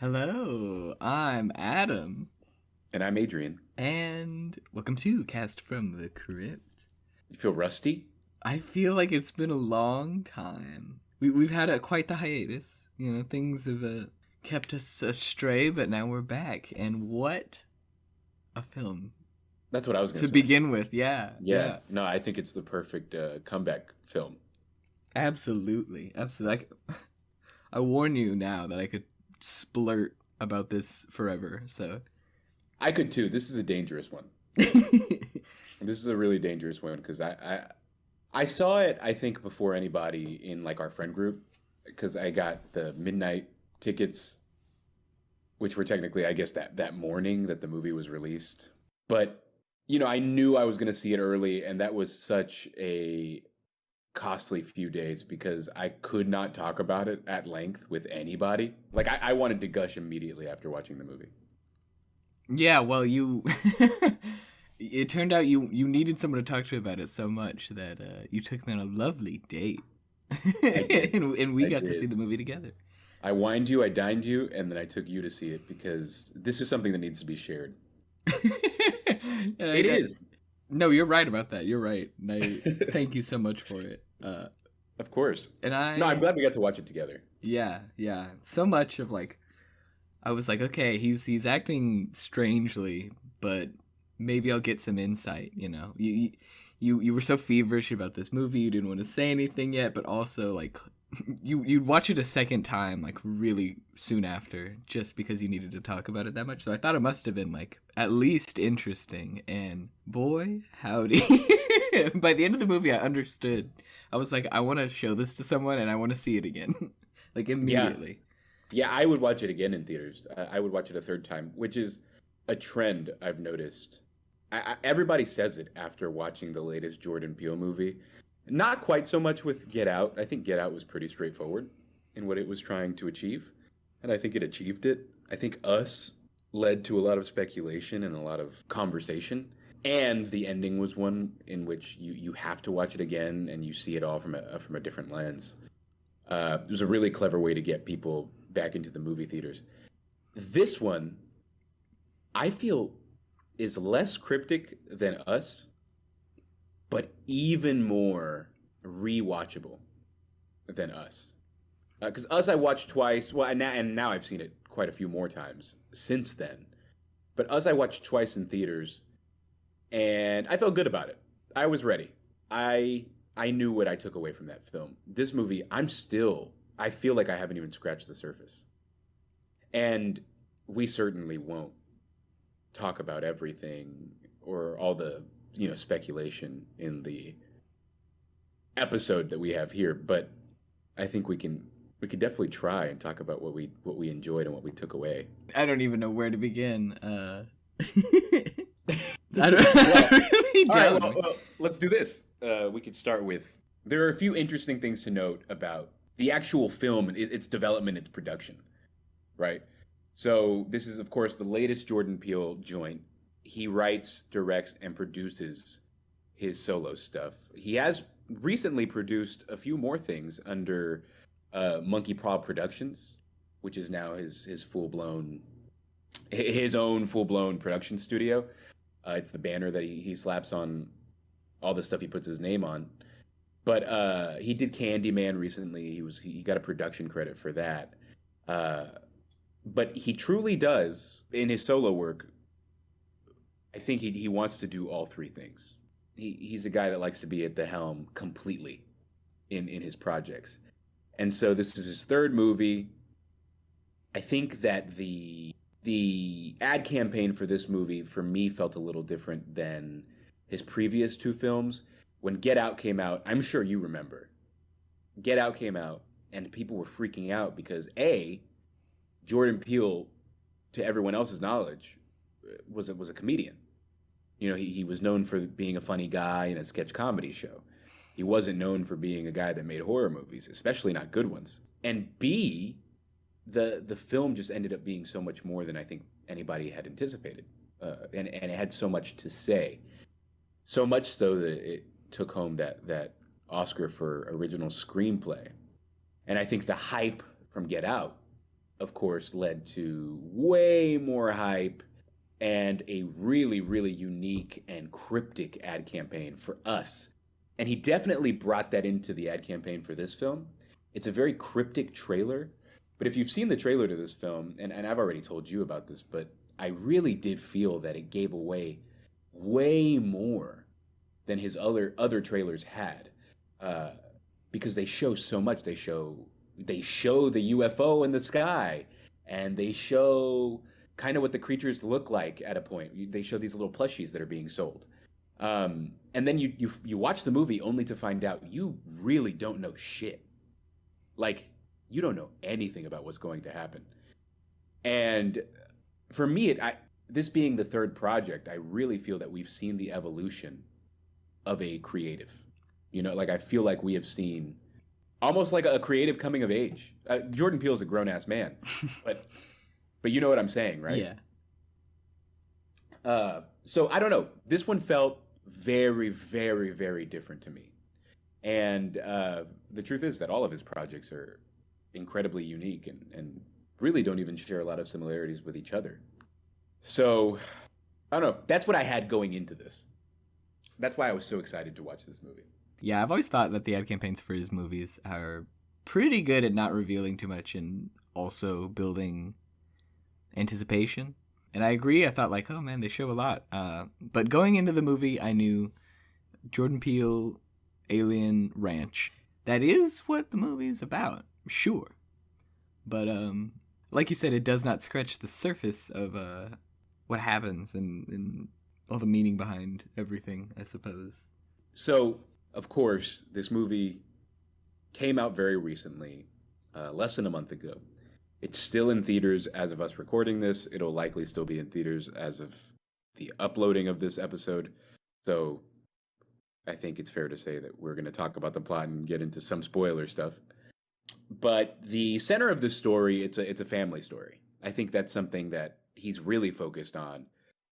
Hello, I'm Adam, And I'm Adrian. and welcome to Cast from the Crypt. You feel rusty? I feel like it's been a long time. We've had quite the hiatus. Things have kept us astray, but now we're back. And what a film That's what I was going to to say. begin with. Yeah, Yeah. yeah, No, I think it's the perfect comeback film. absolutely, absolutely. I warn you now that I could splurt about this forever. So. I could too. This is a dangerous one. This is a really dangerous one because I saw it, I think, before anybody in like our friend group because I got the midnight tickets, which were technically, I guess, that morning that the movie was released. But, I knew I was going to see it early, and that was such a costly few days because I could not talk about it at length with anybody. Like, I wanted to gush immediately after watching the movie. Yeah, well, you. It turned out you needed someone to talk to about it so much that you took me on a lovely date, I did. and we I got to see did. the movie together. I wined you, I dined you, and then I took you to see it because this is something that needs to be shared. And It is. no, you're right about that. You're right. And I thank you so much for it. Of course. And No, I'm glad we got to watch it together. yeah, yeah, so much of like, I was like, okay, he's acting strangely, but maybe I'll get some insight. You were so feverish about this movie, you didn't want to say anything yet, but also like, you'd watch it a second time, like really soon after, just because you needed to talk about it that much. So I thought it must have been like at least interesting. And boy, howdy! By the end of the movie, I understood. I was like, I want to show this to someone, and I want to see it again, like Yeah. immediately. Yeah, I would watch it again in theaters. I would watch it a third time, which is a trend I've noticed. Everybody says it after watching the latest Jordan Peele movie. Not quite so much with Get Out. I think Get Out was pretty straightforward in what it was trying to achieve, and I think it achieved it. I think Us led to a lot of speculation and a lot of conversation, and the ending was one in which you have to watch it again and you see it all from a different lens. It was a really clever way to get people back into the movie theaters. This one, I feel, is less cryptic than Us, but even more rewatchable than Us. Because Us, I watched twice. Well, and now I've seen it quite a few more times since then. But Us, I watched twice in theaters, and I felt good about it. I was ready. I knew what I took away from that film. This movie, I feel like I haven't even scratched the surface. And we certainly won't talk about everything or all the, speculation in the episode that we have here, but I think we could definitely try and talk about what we enjoyed and what we took away. I don't even know where to begin. I don't. Well, I really all right, don't. well, let's do this. We could start with there are a few interesting things to note about the actual film, its development, its production, right? So this is, of course, the latest Jordan Peele joint. He writes, directs, and produces his solo stuff. He has recently produced a few more things under Monkey Paw Productions, which is now his own full blown production studio. It's the banner that he slaps on all the stuff he puts his name on. But he did Candyman recently. He got a production credit for that. But he truly does in his solo work. I think he wants to do all three things. He's a guy that likes to be at the helm completely in his projects. And so this is his third movie. I think that the ad campaign for this movie for me felt a little different than his previous two films. When Get Out came out, I'm sure you remember. Get Out came out and people were freaking out because Jordan Peele, to everyone else's knowledge, was a comedian. He was known for being a funny guy in a sketch comedy show. He wasn't known for being a guy that made horror movies, especially not good ones. And B, the film just ended up being so much more than I think anybody had anticipated, and it had so much to say, so much so that it took home that Oscar for original screenplay. And I think the hype from Get Out of course, led to way more hype and a really, really unique and cryptic ad campaign for us. And he definitely brought that into the ad campaign for this film. It's a very cryptic trailer. But if you've seen the trailer to this film, and I've already told you about this, but I really did feel that it gave away way more than his other trailers had, uh, because they show so much. They show the UFO in the sky, and they show kind of what the creatures look like at a point. They show these little plushies that are being sold, and then you watch the movie only to find out you really don't know shit. Like, you don't know anything about what's going to happen. And for me, this being the third project, I really feel that we've seen the evolution of a creative. Like, I feel like we have seen almost like a creative coming of age. Jordan Peele is a grown ass man, but you know what I'm saying, right? Yeah. So I don't know. This one felt very, very, very different to me. And the truth is that all of his projects are incredibly unique and really don't even share a lot of similarities with each other. So I don't know. That's what I had going into this. That's why I was so excited to watch this movie. Yeah, I've always thought that the ad campaigns for his movies are pretty good at not revealing too much and also building anticipation. And I agree. I thought like, oh man, they show a lot. But going into the movie, I knew Jordan Peele, Alien Ranch. That is what the movie is about, sure. But like you said, it does not scratch the surface of what happens and all the meaning behind everything, I suppose. So, of course, this movie came out very recently, less than a month ago. It's still in theaters as of us recording this. It'll likely still be in theaters as of the uploading of this episode. So I think it's fair to say that we're going to talk about the plot and get into some spoiler stuff. But the center of the story, it's a family story. I think that's something that he's really focused on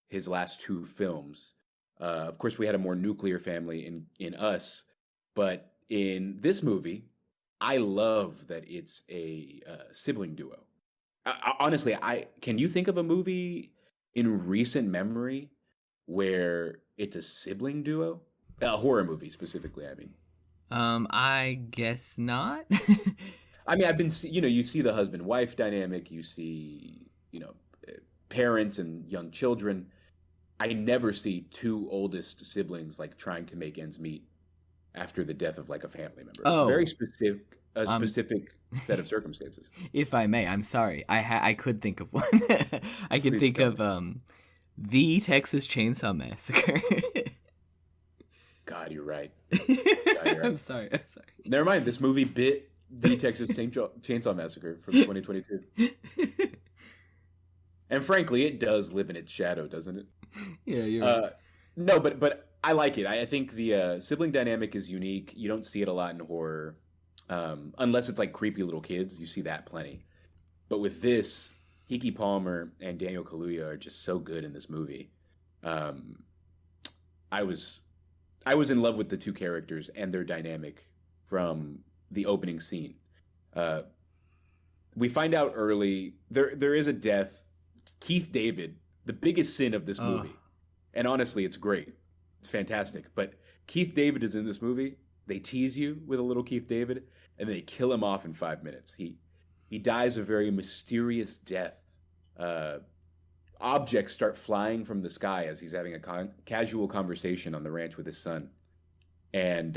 his last two films. Of course, we had a more nuclear family in Us, but in this movie, I love that it's a sibling duo. Honestly, can you think of a movie in recent memory where it's a sibling duo? A horror movie specifically, I mean. I guess not. I mean, you see the husband-wife dynamic, you see, parents and young children. I never see two oldest siblings like trying to make ends meet after the death of like a family member. It's a very specific set of circumstances. If I may, I'm sorry. I could think of one. I can Please think tell of the Texas Chainsaw Massacre. God, you're right. I'm sorry. Never mind. This movie bit the Texas Chainsaw Massacre from 2022. And frankly, it does live in its shadow, doesn't it? Yeah, you're right. No, but I like it. I think the sibling dynamic is unique. You don't see it a lot in horror, unless it's like creepy little kids. You see that plenty. But with this, Keke Palmer and Daniel Kaluuya are just so good in this movie. I was in love with the two characters and their dynamic from the opening scene. We find out early there is a death. Keith David, the biggest sin of this movie, and honestly, it's great. It's fantastic. But Keith David is in this movie. They tease you with a little Keith David, and they kill him off in 5 minutes. He dies a very mysterious death. Objects start flying from the sky as he's having a casual conversation on the ranch with his son. And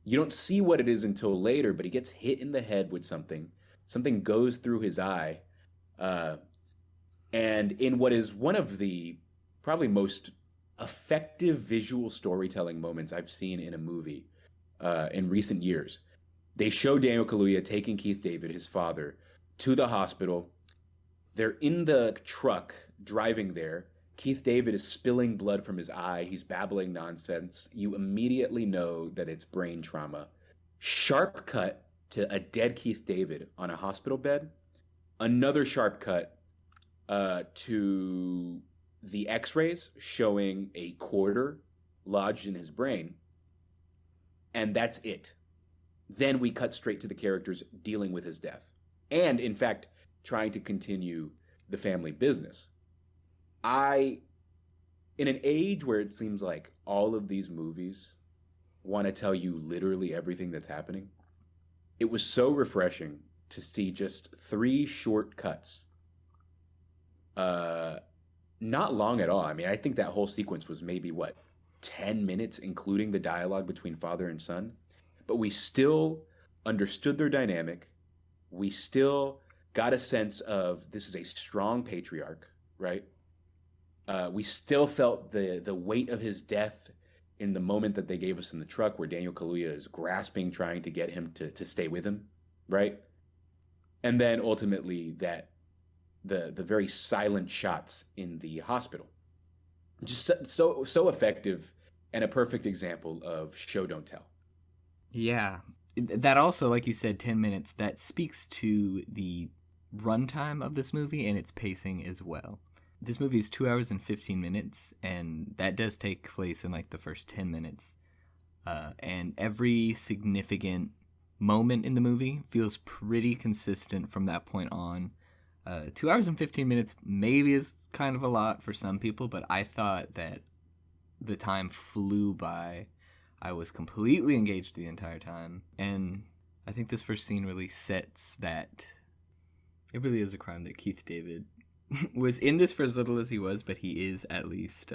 you don't see what it is until later, but he gets hit in the head with something. Something goes through his eye. And in what is one of the probably most effective visual storytelling moments I've seen in a movie in recent years, they show Daniel Kaluuya taking Keith David, his father, to the hospital. They're in the truck driving there. Keith David is spilling blood from his eye. He's babbling nonsense. You immediately know that it's brain trauma. Sharp cut to a dead Keith David on a hospital bed. Another sharp cut to the x-rays showing a quarter lodged in his brain. And that's it. Then we cut straight to the characters dealing with his death. And in fact, trying to continue the family business. I, in an age where it seems like all of these movies want to tell you literally everything that's happening, it was so refreshing to see just 3 short cuts. Not long at all. I mean, I think that whole sequence was maybe what, 10 minutes, including the dialogue between father and son. But we still understood their dynamic. We still got a sense of this is a strong patriarch, right? We still felt the weight of his death in the moment that they gave us in the truck, where Daniel Kaluuya is grasping, trying to get him to stay with him, right? And then ultimately that the very silent shots in the hospital, just so effective, and a perfect example of show don't tell. Yeah, that also, like you said, 10 minutes, that speaks to the runtime of this movie and its pacing as well. This movie is 2 hours and 15 minutes, and that does take place in like the first 10 minutes. And every significant moment in the movie feels pretty consistent from that point on. 2 hours and 15 minutes maybe is kind of a lot for some people, but I thought that the time flew by. I was completely engaged the entire time, and I think this first scene really sets that it really is a crime that Keith David was in this for as little as he was, but he is at least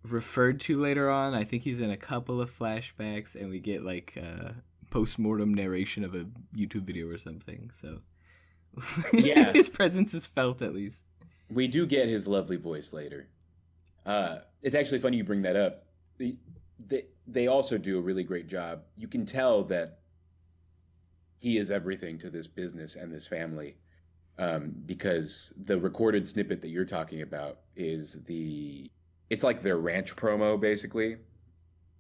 referred to later on. I think he's in a couple of flashbacks, and we get like a post-mortem narration of a YouTube video or something, so yeah. His presence is felt at least. We do get his lovely voice later. It's actually funny you bring that up. They also do a really great job. You can tell that he is everything to this business and this family, because the recorded snippet that you're talking about is it's like their ranch promo, basically,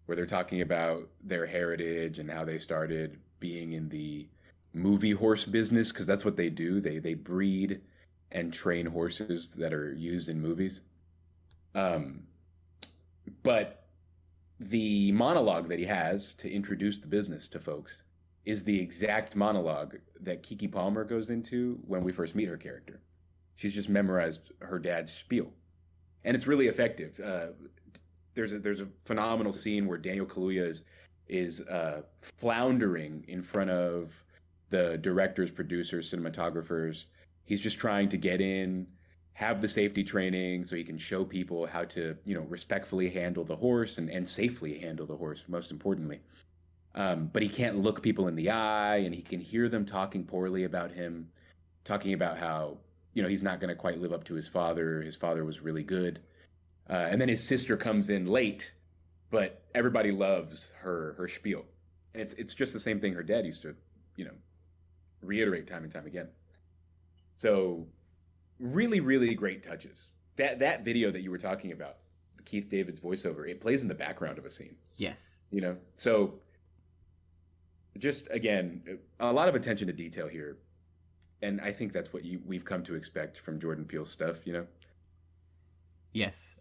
where they're talking about their heritage and how they started being in the movie horse business, because that's what they do. They breed and train horses that are used in movies. But the monologue that he has to introduce the business to folks is the exact monologue that Keke Palmer goes into when we first meet her character. She's just memorized her dad's spiel, and it's really effective. There's a phenomenal scene where Daniel Kaluuya is floundering in front of the directors, producers, cinematographers. He's just trying to get in, have the safety training so he can show people how to, respectfully handle the horse and safely handle the horse, most importantly. But he can't look people in the eye, and he can hear them talking poorly about him, talking about how, he's not going to quite live up to his father. His father was really good. And then his sister comes in late, but everybody loves her spiel. And it's just the same thing her dad used to, reiterate time and time again. So really, really great touches. That video that you were talking about, Keith David's voiceover, it plays in the background of a scene. Yes. So just, again, a lot of attention to detail here. And I think that's what we've come to expect from Jordan Peele's stuff, Yes.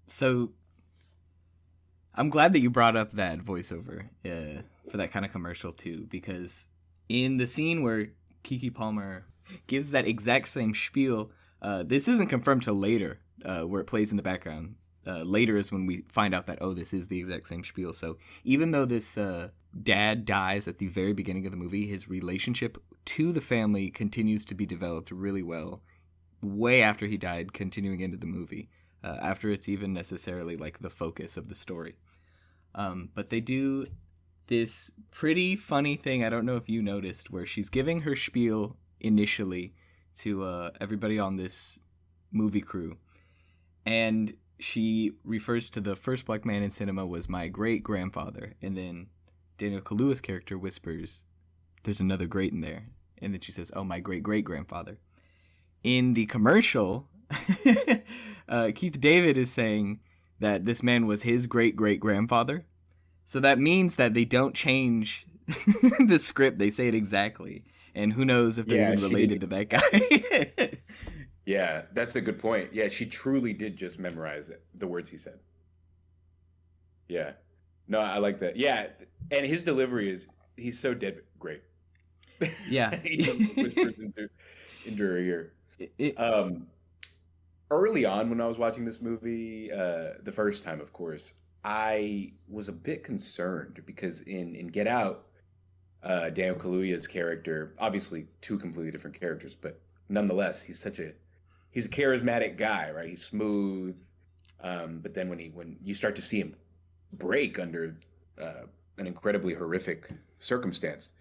So I'm glad that you brought up that voiceover for that kind of commercial too, because in the scene where Keke Palmer gives that exact same spiel, this isn't confirmed till later, where it plays in the background. Later is when we find out that, this is the exact same spiel. So even though this dad dies at the very beginning of the movie, his relationship to the family continues to be developed really well way after he died, continuing into the movie, after it's even necessarily like the focus of the story. But they do this pretty funny thing, I don't know if you noticed, where she's giving her spiel initially to everybody on this movie crew, and she refers to the first black man in cinema was my great-grandfather, and then Daniel Kaluuya's character whispers, "There's another great in there," and then she says, "Oh, my great-great-grandfather." In the commercial, Keith David is saying that this man was his great-great-grandfather, so that means that they don't change the script, they say it exactly. And who knows if they're even related to that guy. Yeah, that's a good point. Yeah, she truly did just memorize the words he said. Yeah. No, I like that. Yeah, and his delivery he's so dead great. Yeah. He just whispers into, into her ear. It, Um, Early on when I was watching this movie, the first time, of course, I was a bit concerned because in Get Out, Daniel Kaluuya's character, obviously two completely different characters, but nonetheless, he's a charismatic guy, right? He's smooth, but then when you start to see him break under an incredibly horrific circumstance,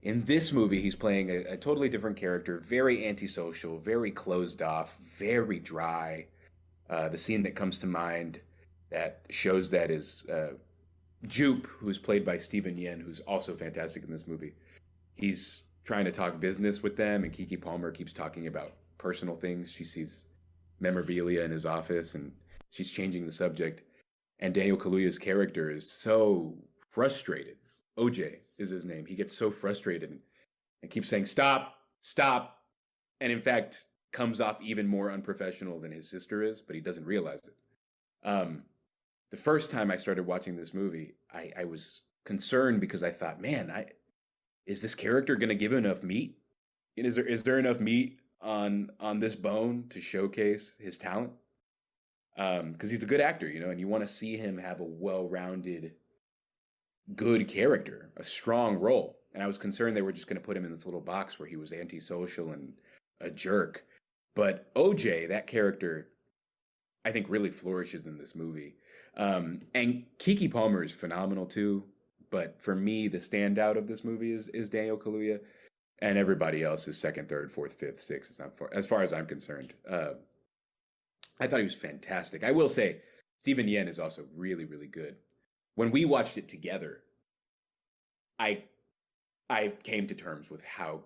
in this movie, he's playing a totally different character, very antisocial, very closed off, very dry. The scene that comes to mind that shows that is Jupe, who's played by Stephen Yen, who's also fantastic in this movie. He's trying to talk business with them, and Kiki Palmer keeps talking about personal things. She sees memorabilia in his office, and she's changing the subject. And Daniel Kaluuya's character is so frustrated. OJ is his name. He gets so frustrated and keeps saying, "Stop, stop," and in fact comes off even more unprofessional than his sister is, but he doesn't realize it. The first time I started watching this movie, I was concerned because I thought, man, is this character going to give enough meat? And is there enough meat on this bone to showcase his talent? Because he's a good actor, and you want to see him have a well-rounded, good character, a strong role. And I was concerned they were just going to put him in this little box where he was antisocial and a jerk. But OJ, that character, I think really flourishes in this movie. And Kiki Palmer is phenomenal too. But for me, the standout of this movie is Daniel Kaluuya, and everybody else is second, third, fourth, fifth, sixth. It's not as far as I'm concerned. I thought he was fantastic. I will say, Stephen Yen is also really, really good. When we watched it together, I came to terms with how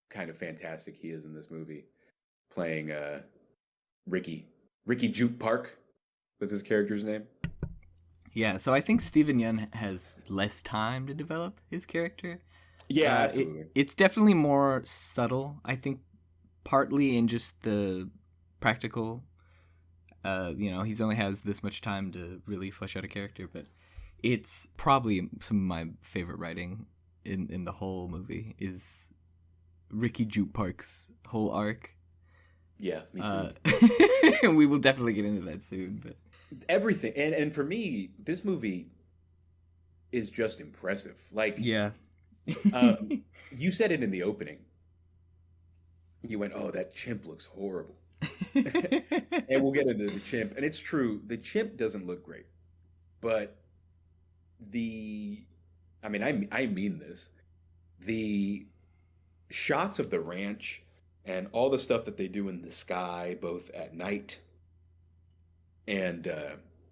kind of fantastic he is in this movie, playing Ricky Jupe Park. That's his character's name. yeah, so I think Stephen Yeun has less time to develop his character. Yeah, absolutely. It's definitely more subtle, I think, partly in just the practical. He's only has this much time to really flesh out a character, but it's probably some of my favorite writing in the whole movie is Ricky Jupe Park's whole arc. Yeah, me too. And we will definitely get into that soon, but Everything, and for me, this movie is just impressive. Like, yeah. You said it in the opening. You went, "Oh, that chimp looks horrible," and we'll get into the chimp. And it's true, the chimp doesn't look great, but I mean this. The shots of the ranch and all the stuff that they do in the sky, both at night and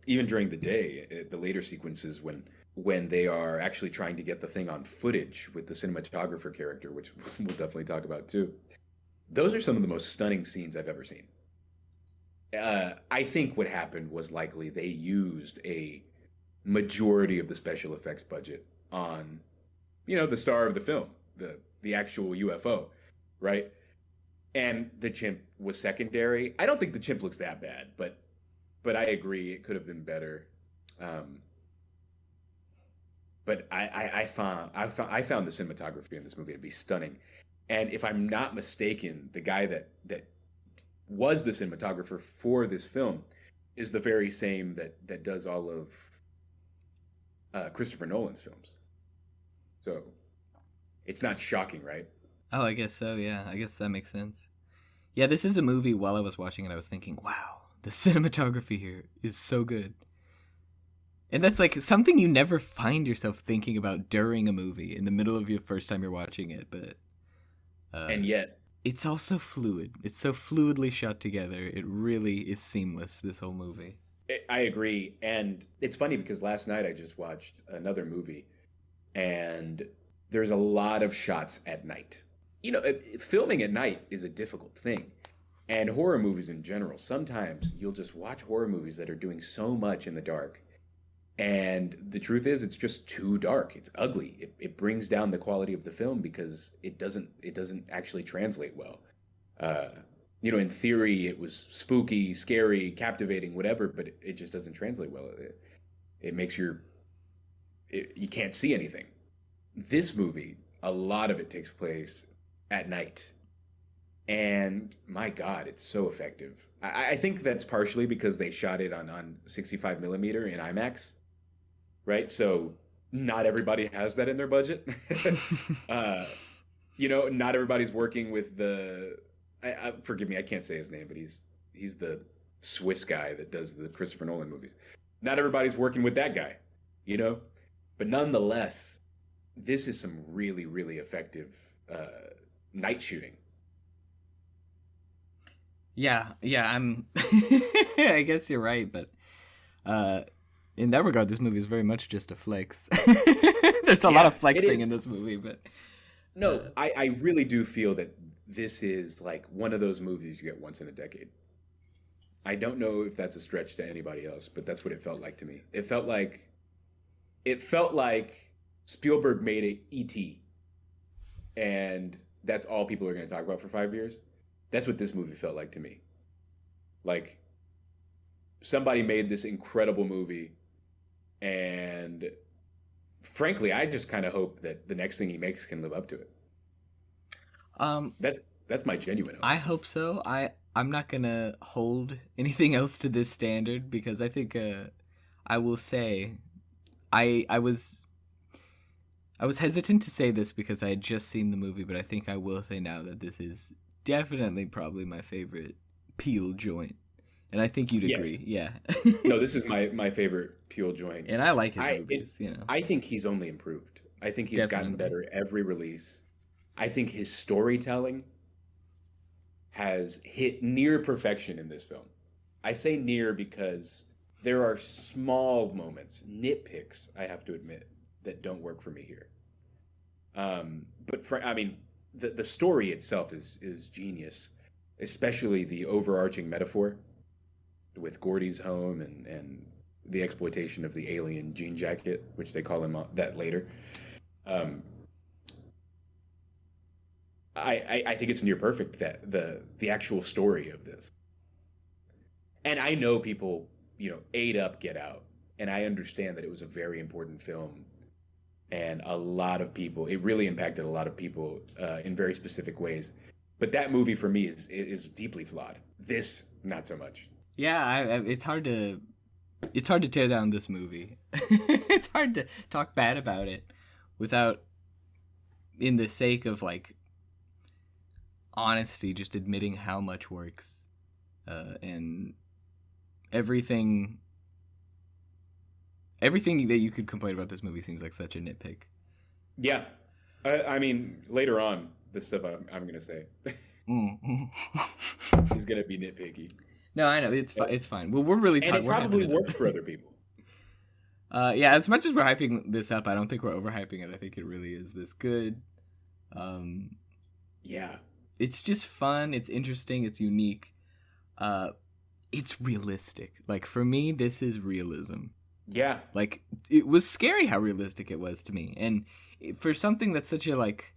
even during the day, the later sequences when they are actually trying to get the thing on footage with the cinematographer character, which we'll definitely talk about too. Those are some of the most stunning scenes I've ever seen. I think what happened was likely they used a majority of the special effects budget on, the star of the film, the actual UFO, right? And the chimp was secondary. I don't think the chimp looks that bad, but I agree it could have been better. But I found the cinematography in this movie to be stunning. And if I'm not mistaken, the guy that was the cinematographer for this film is the very same that does all of Christopher Nolan's films. So it's not shocking, right? Oh, I guess so, yeah. I guess that makes sense. Yeah, this is a movie, while I was watching it, I was thinking, wow, the cinematography here is so good. And that's like something you never find yourself thinking about during a movie in the middle of your first time you're watching it, but and yet it's also fluid. It's so fluidly shot together. It really is seamless, this whole movie. I agree. And it's funny because last night I just watched another movie, and there's a lot of shots at night. Filming at night is a difficult thing. And horror movies in general, sometimes you'll just watch horror movies that are doing so much in the dark. And the truth is, it's just too dark. It's ugly. It brings down the quality of the film because it doesn't actually translate well. In theory, it was spooky, scary, captivating, whatever, but it just doesn't translate well. It makes you can't see anything. This movie, a lot of it takes place at night. And my God, it's so effective. I think that's partially because they shot it on 65 millimeter in IMAX, right? So not everybody has that in their budget. uh, not everybody's working with the. Forgive me, I can't say his name, but he's the Swiss guy that does the Christopher Nolan movies. Not everybody's working with that guy, you know. But nonetheless, this is some really, really effective night shooting. Yeah, I'm I guess you're right, but uh in that regard this movie is very much just a flex. There's a lot Yeah, of it flexing in is. this movie, but No, I really do feel that this is like one of those movies you get once in a decade. I don't know if that's a stretch to anybody else, but that's what it felt like to me. It felt like Spielberg made a E.T. and that's all people are going to talk about for 5 years. That's what this movie felt like to me. Like somebody made this incredible movie, and frankly, I just kind of hope that the next thing he makes can live up to it. um That's my genuine hope. I hope so. I'm not going to hold anything else to this standard because I think I will say I was hesitant to say this because I had just seen the movie, but I think I will say now that this is definitely probably my favorite Peel joint. And I think you'd Yes. agree. Yeah. No, this is my favorite Peel joint. And I like his I it, movies. I think he's only improved. I think he's gotten Definitely. better every release. I think his storytelling has hit near perfection in this film. I say near because there are small moments, nitpicks, I have to admit, that don't work for me here. I mean, the story itself is genius, especially the overarching metaphor with Gordy's home and the exploitation of the alien jean jacket, which they call him that later. Um, I think it's near perfect that the actual story of this. And I know people, ate up Get Out, and I understand that it was a very important film, and a lot of people, it really impacted a lot of people in very specific ways. But that movie for me is deeply flawed. This, not so much. Yeah, it's hard to tear down this movie. It's hard to talk bad about it without in the sake of like honesty just admitting how much works and everything everything that you could complain about this movie seems like such a nitpick. Yeah, I mean, later on, the stuff I'm gonna say Mm. is gonna be nitpicky, No, I know it's fine. Well, we're really and it we're hyping probably it up. worked for other people. Yeah, as much as we're hyping this up, I don't think we're overhyping it. I think it really is this good. Um, Yeah, it's just fun. It's interesting. It's unique. Uh, it's realistic. Like for me, this is realism. yeah. Like it was scary how realistic it was to me, and for something that's such a like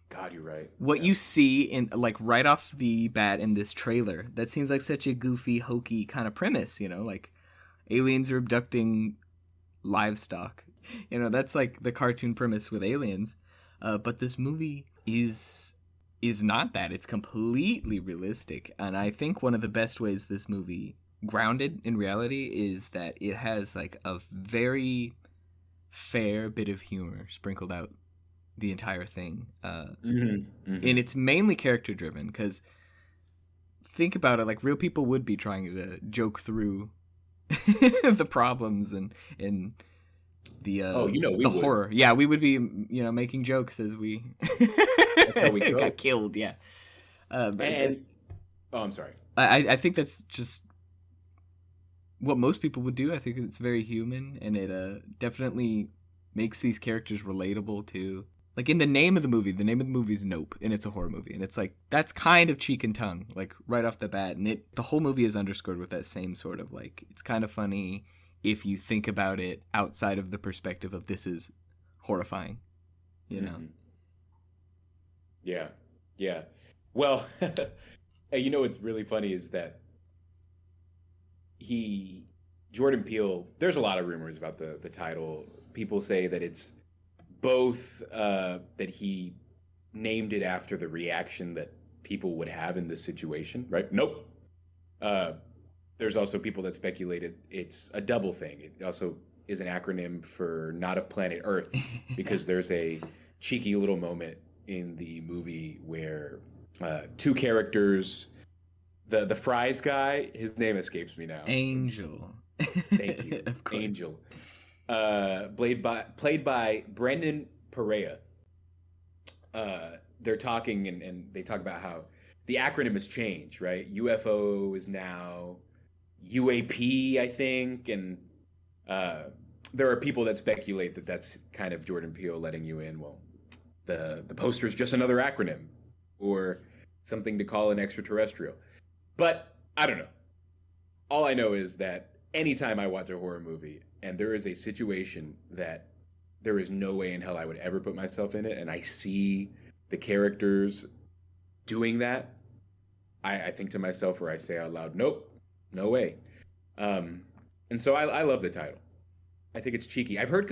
God, you're right. what Yeah. you see in like right off the bat in this trailer, that seems like such a goofy, hokey kind of premise. Like aliens are abducting livestock. That's like the cartoon premise with aliens. But this movie is not that. It's completely realistic, and I think one of the best ways this movie grounded in reality is that it has like a very fair bit of humor sprinkled out the entire thing, Hmm. and it's mainly character driven because think about it, like real people would be trying to joke through the problems and Oh, we the would. horror. Yeah, we would be making jokes as we That's how we got go. killed. Yeah, but And oh, I'm sorry. I think that's just what most people would do. I think it's very human, and it definitely makes these characters relatable too. Like in the name of the movie is Nope, and it's a horror movie, and it's like that's kind of cheek and tongue, like right off the bat, and the whole movie is underscored with that same sort of like it's kind of funny if you think about it outside of the perspective of this is horrifying, you know. Mhm. Yeah, yeah. Well, hey, what's really funny is that he Jordan Peele. There's a lot of rumors about the title. People say that it's both that he named it after the reaction that people would have in this situation, right? Nope. Uh, there's also people that speculated it's a double thing. It also is an acronym for not of planet Earth, because there's a cheeky little moment in the movie where two characters, the fries guy, his name escapes me now. Angel. Thank you. Of course. Angel. Played by Brendan Perea. They're talking and they talk about how the acronym has changed, right? UFO is now UAP, I think, and there are people that speculate that that's kind of Jordan Peele letting you in. Well, the poster is just another acronym or something to call an extraterrestrial. But I don't know. All I know is that anytime I watch a horror movie and there is a situation that there is no way in hell I would ever put myself in it, and I see the characters doing that, I think to myself, or I say out loud, nope, no way. And so I love the title. I think it's cheeky. I've heard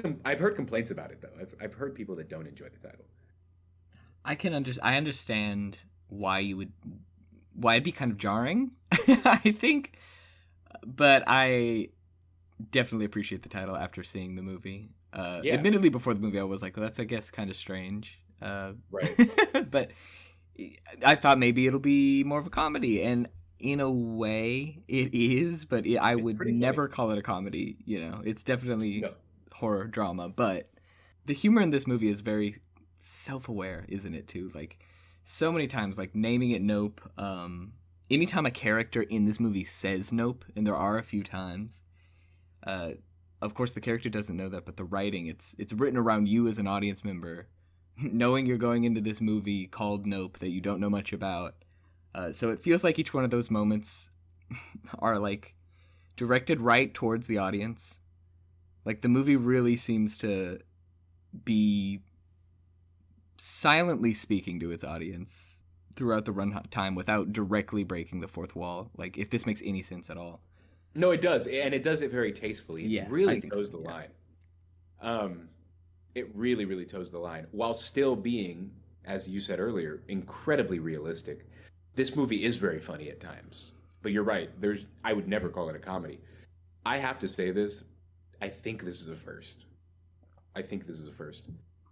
complaints about it though. I've heard people that don't enjoy the title. I understand why it'd be kind of jarring. I think, but I definitely appreciate the title after seeing the movie. Yeah. Admittedly, before the movie, I was like, well, that's, I guess, kind of strange. Right. But I thought maybe it'll be more of a comedy, and in a way, it is. But I would never call it a comedy. You know, it's definitely horror drama. But the humor in this movie is very self-aware, isn't it? Too, like, so many times, like naming it Nope. Anytime a character in this movie says Nope, and there are a few times. Of course, the character doesn't know that, but the writing, it's written around you as an audience member, knowing you're going into this movie called Nope that you don't know much about. So it feels like each one of those moments are, like, directed right towards the audience. Like, the movie really seems to be silently speaking to its audience throughout the runtime without directly breaking the fourth wall. Like, if this makes any sense at all. No, it does, and it does it very tastefully. It really toes the line. It really, really toes the line, while still being, as you said earlier, incredibly realistic. This movie is very funny at times, but you're right. I would never call it a comedy. I have to say this. I think this is a first.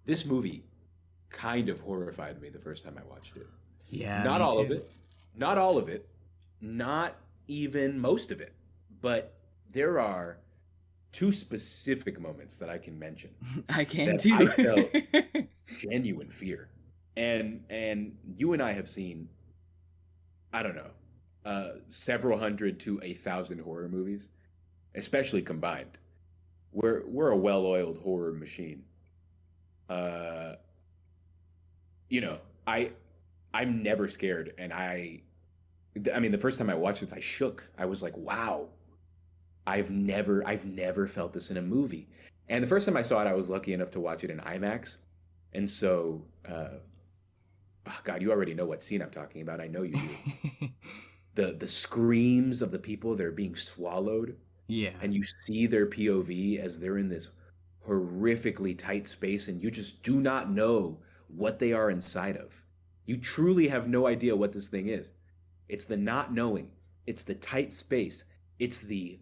This movie kind of horrified me the first time I watched it. Yeah, Not all of it. Not even most of it. But there are two specific moments that I can mention. I can too. I felt genuine fear. And you and I have seen, I don't know, several hundred to 1,000 horror movies, especially combined. We're a well-oiled horror machine. You know, I'm never scared, and I mean, the first time I watched this, I shook. I was like, wow. I've never felt this in a movie. And the first time I saw it, I was lucky enough to watch it in IMAX. And so, oh God, you already know what scene I'm talking about. I know you do. The screams of the people, they're being swallowed. Yeah. And you see their POV as they're in this horrifically tight space, and you just do not know what they are inside of. You truly have no idea what this thing is. It's the not knowing. It's the tight space. It's the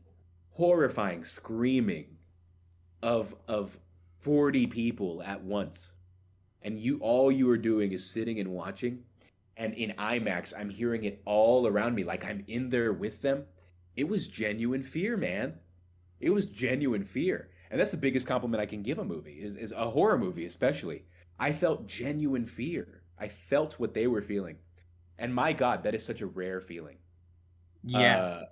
horrifying screaming of 40 people at once. And all you are doing is sitting and watching. And in IMAX, I'm hearing it all around me like I'm in there with them. It was genuine fear, man. It was genuine fear. And that's the biggest compliment I can give a movie, is a horror movie especially. I felt genuine fear. I felt what they were feeling. And my God, that is such a rare feeling. Yeah.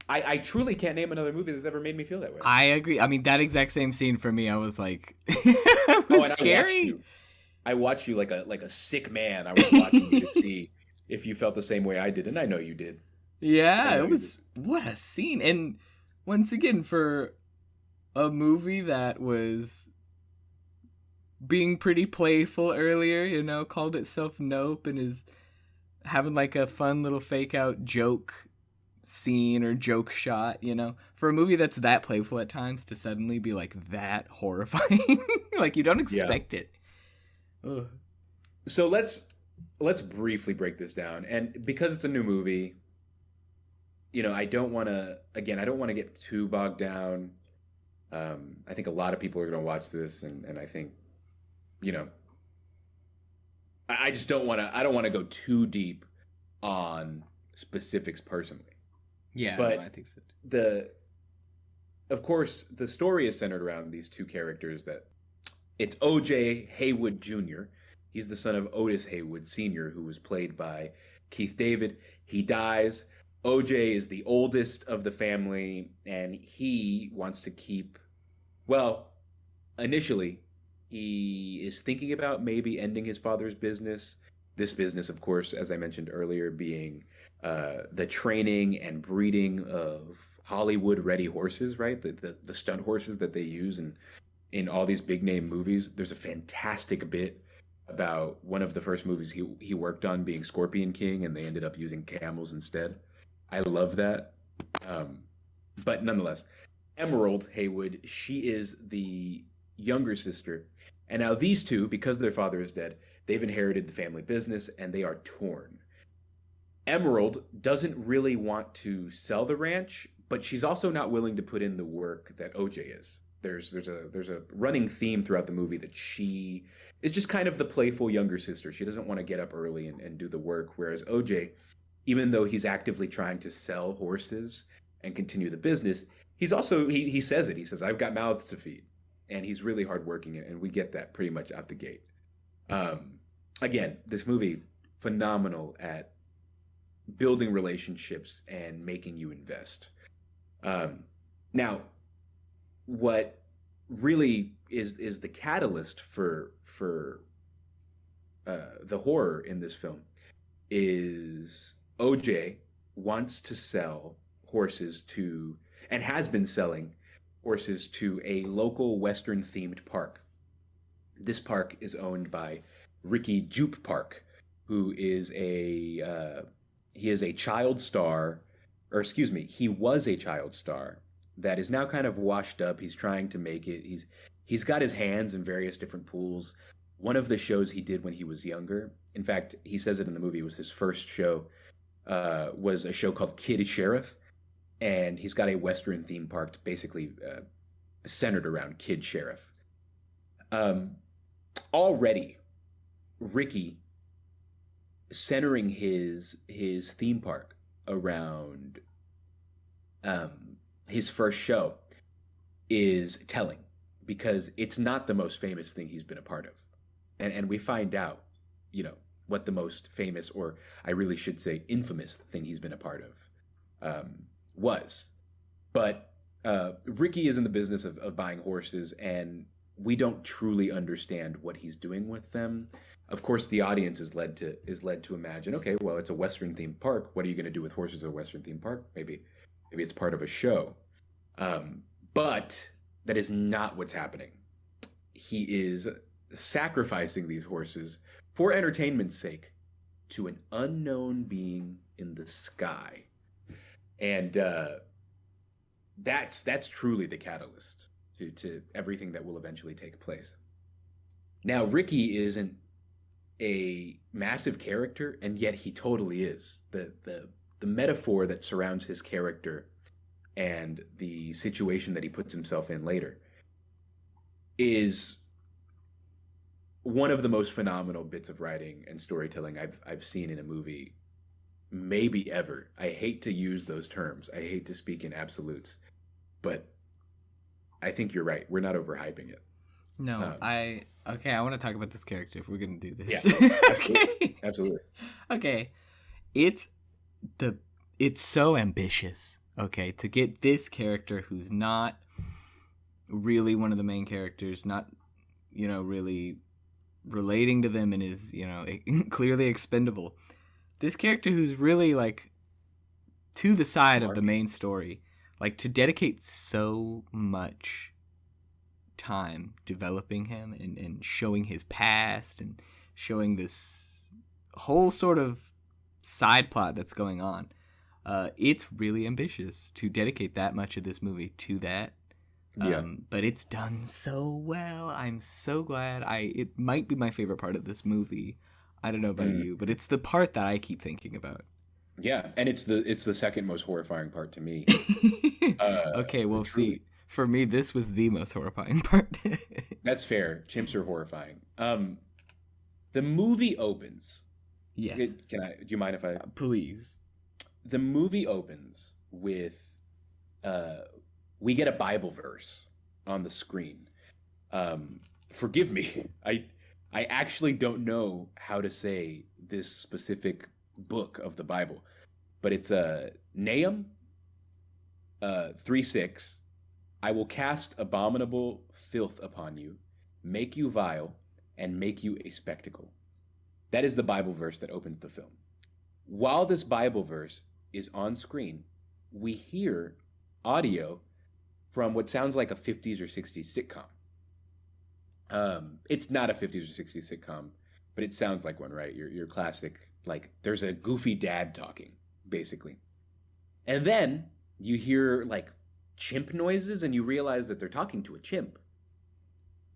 I truly can't name another movie that's ever made me feel that way. I agree. I mean, that exact same scene for me, I was like, it was scary. I watched you like a sick man. I was watching you to see if you felt the same way I did, and I know you did. Yeah, it was, what a scene. And once again, for a movie that was being pretty playful earlier, you know, called itself Nope, and is having like a fun little fake out joke scene or joke shot, you know, for a movie that's that playful at times to suddenly be like that horrifying, like you don't expect it. Ugh. So let's let's briefly break this down. And because it's a new movie, I don't want to, again, I don't want to get too bogged down. I think a lot of people are going to watch this, and I think, you know, I just don't want to, I don't want to go too deep on specifics personally. Yeah, But no, I think so. the, of course, the story is centered around these two characters that it's OJ Haywood Jr. He's the son of Otis Haywood Sr., who was played by Keith David. He dies. OJ is the oldest of the family, and he wants to keep, well, initially, he is thinking about maybe ending his father's business. This business, of course, as I mentioned earlier, being the training and breeding of Hollywood-ready horses, right? The stunt horses that they use in all these big name movies. There's a fantastic bit about one of the first movies he worked on being Scorpion King, and they ended up using camels instead. I love that. But nonetheless, Emerald Haywood, she is the younger sister. And now these two, because their father is dead, they've inherited the family business and they are torn. Emerald doesn't really want to sell the ranch, but she's also not willing to put in the work that OJ is. There's a running theme throughout the movie that she is just kind of the playful younger sister. She doesn't want to get up early and do the work, whereas OJ, even though he's actively trying to sell horses and continue the business, he's also he says it. He says, "I've got mouths to feed," and he's really hardworking, and we get that pretty much out the gate. Again, this movie phenomenal at building relationships and making you invest. Now, what really is the catalyst for the horror in this film is OJ wants to sell horses to, and has been selling horses to, a local Western themed park. This park is owned by Ricky Jupe Park, who is he is a child star, or excuse me, he was a child star that is now kind of washed up. He's trying to make it. He's got his hands in various different pools. One of the shows he did when he was younger, in fact, he says it in the movie, was his first show, was a show called Kid Sheriff, and he's got a Western theme park basically centered around Kid Sheriff. Already, Ricky centering his theme park around his first show is telling, because it's not the most famous thing he's been a part of, and we find out, what the most famous, or I really should say infamous, thing he's been a part of was. But Ricky is in the business of buying horses, and we don't truly understand what he's doing with them. Of course, the audience is led to imagine, okay, well, it's a Western themed park. What are you going to do with horses at a Western themed park? Maybe it's part of a show. But that is not what's happening. He is sacrificing these horses for entertainment's sake to an unknown being in the sky. And that's truly the catalyst to everything that will eventually take place. Now, Ricky isn't a massive character, and yet he totally is. The metaphor that surrounds his character and the situation that he puts himself in later is one of the most phenomenal bits of writing and storytelling I've seen in a movie, maybe ever. I hate to use those terms. I hate to speak in absolutes, but I think you're right. We're not overhyping it. No, I want to talk about this character if we're gonna do this. Yeah, Okay. Absolutely. Okay, it's so ambitious. Okay, to get this character who's not really one of the main characters, not really relating to them, and is clearly expendable. This character who's really like to the side of the main story, like to dedicate so much time developing him and showing his past and showing this whole sort of side plot that's going on. It's really ambitious to dedicate that much of this movie to that. But it's done so well. I'm so glad. It might be my favorite part of this movie. I don't know about Mm, you, but it's the part that I keep thinking about. yeah, and it's the second most horrifying part to me. Okay, well, Truly, see, for me, this was the most horrifying part. that's fair. Chimps are horrifying. The movie opens. Yeah, Can I? Do you mind if I? please. The movie opens with uh, we get a Bible verse on the screen. Forgive me, I actually don't know how to say this specific book of the Bible, but it's Nahum 3:6. I will cast abominable filth upon you, make you vile, and make you a spectacle. That is the Bible verse that opens the film. While this Bible verse is on screen, we hear audio from what sounds like a 50s or 60s sitcom. It's not a 50s or 60s sitcom, but it sounds like one, right? Your classic, like there's a goofy dad talking, basically. And then you hear like chimp noises and you realize that they're talking to a chimp.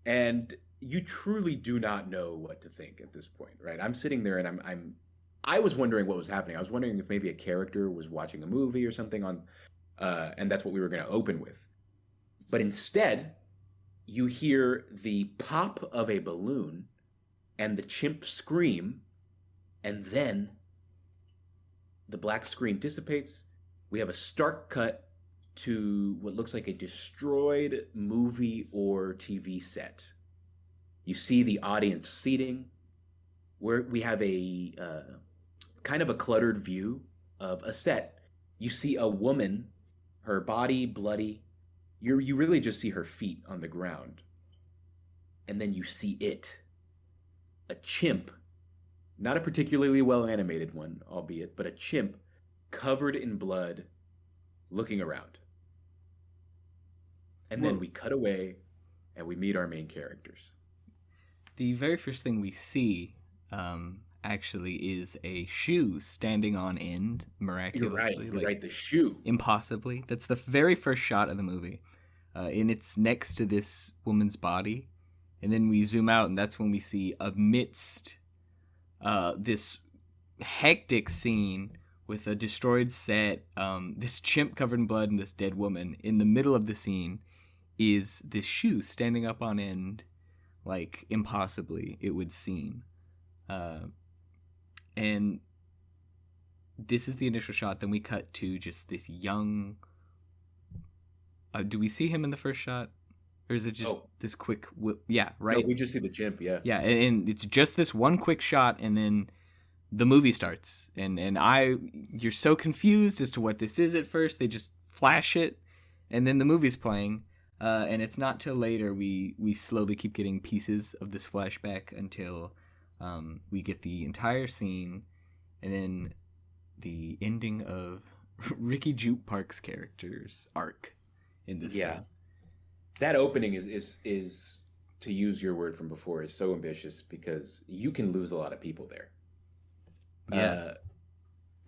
And you truly do not know what to think at this point, right? I'm sitting there and I was wondering what was happening. I was wondering if maybe a character was watching a movie or something on and that's what we were going to open with. But instead, you hear the pop of a balloon and the chimp scream, and then the black screen dissipates. We have a stark cut to what looks like a destroyed movie or TV set. You see the audience seating, where we have a kind of a cluttered view of a set. You see a woman, her body bloody. You really just see her feet on the ground. And then you see it. A chimp, not a particularly well animated one, albeit, but a chimp covered in blood looking around. And then Well, we cut away and we meet our main characters. the very first thing we see, actually, is a shoe standing on end You're right. miraculously, You're like right. The shoe. impossibly. That's the very first shot of the movie, and it's next to this woman's body. And then we zoom out, and that's when we see amidst this hectic scene with a destroyed set, this chimp covered in blood, and this dead woman. In the middle of the scene is this shoe standing up on end, like impossibly, it would seem. Uh, and this is the initial shot. Then we cut to just this young. Do we see him in the first shot? Or is it just this quick yeah, No, right? we just see the chimp. Yeah. Yeah, and it's just this one quick shot, and then the movie starts. And you're so confused as to what this is at first. They just flash it, and then the movie's playing. And it's not till later we slowly keep getting pieces of this flashback until we get the entire scene, and then the ending of Ricky Jupe Park's character's arc in this Yeah. film. That opening is to use your word from before is so ambitious because you can lose a lot of people there. Yeah.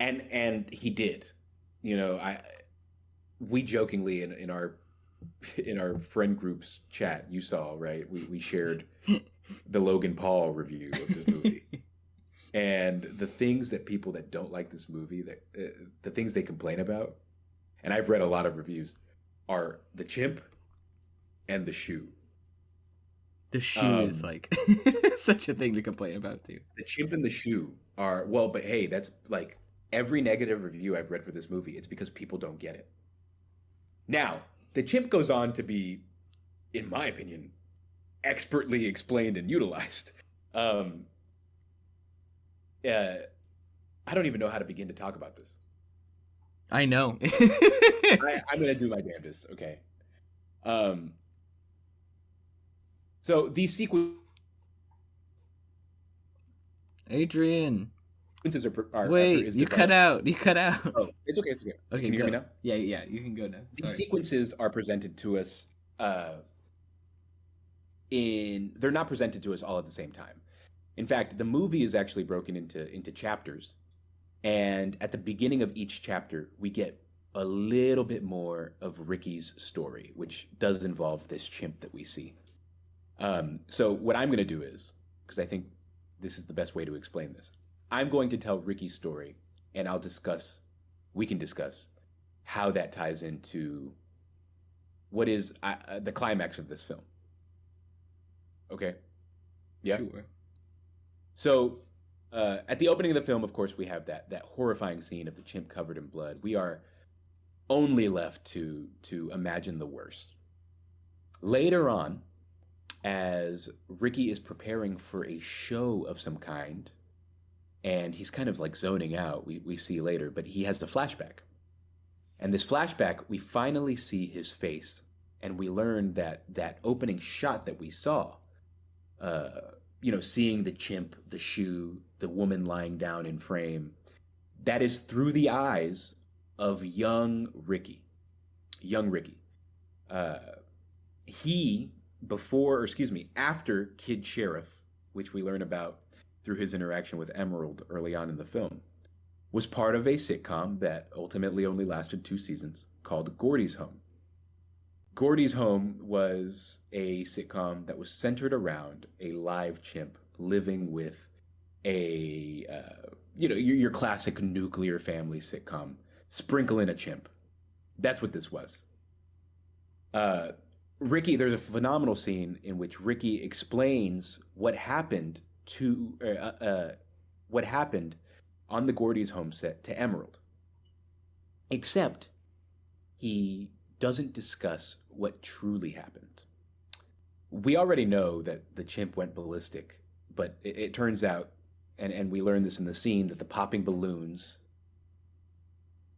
And he did. You know, we jokingly in our friend group's chat, you saw, right? We shared the Logan Paul review of this movie. And the things that people that don't like this movie, that the things they complain about, and I've read a lot of reviews, are the chimp and the shoe. The shoe is like such a thing to complain about too. The chimp and the shoe are well, but hey, that's like every negative review I've read for this movie. It's because people don't get it. Now, the chimp goes on to be, in my opinion, expertly explained and utilized. I don't even know how to begin to talk about this. I know. I'm gonna do my damnedest. Okay. So these sequences Adrian, are wait, is you cut developed. out. You cut out. Oh, it's okay. It's okay. Okay, Can you go. hear me now? Yeah, you can go now. These Sorry. sequences are presented to us. They're not presented to us all at the same time. In fact, the movie is actually broken into chapters, and at the beginning of each chapter, we get a little bit more of Ricky's story, which does involve this chimp that we see. So what I'm going to do is, because I think this is the best way to explain this. I'm going to tell Ricky's story, and we can discuss how that ties into what is the climax of this film. Okay? Yeah? Sure. So, at the opening of the film, of course, we have that horrifying scene of the chimp covered in blood. We are only left to imagine the worst. Later on, as Ricky is preparing for a show of some kind, and he's kind of like zoning out, we see later, but he has the flashback. And this flashback, we finally see his face, and we learn that opening shot that we saw, seeing the chimp, the shoe, the woman lying down in frame, that is through the eyes of young Ricky. Young Ricky. After Kid Sheriff, which we learn about through his interaction with Emerald early on in the film, was part of a sitcom that ultimately only lasted 2 seasons called Gordy's Home. Gordy's Home was a sitcom that was centered around a live chimp living with your classic nuclear family sitcom. Sprinkle in a chimp. That's what this was. Ricky, there's a phenomenal scene in which Ricky explains what happened on the Gordy's Home set to Emerald. Except he doesn't discuss what truly happened. We already know that the chimp went ballistic, but it turns out, and we learn this in the scene, that the popping balloons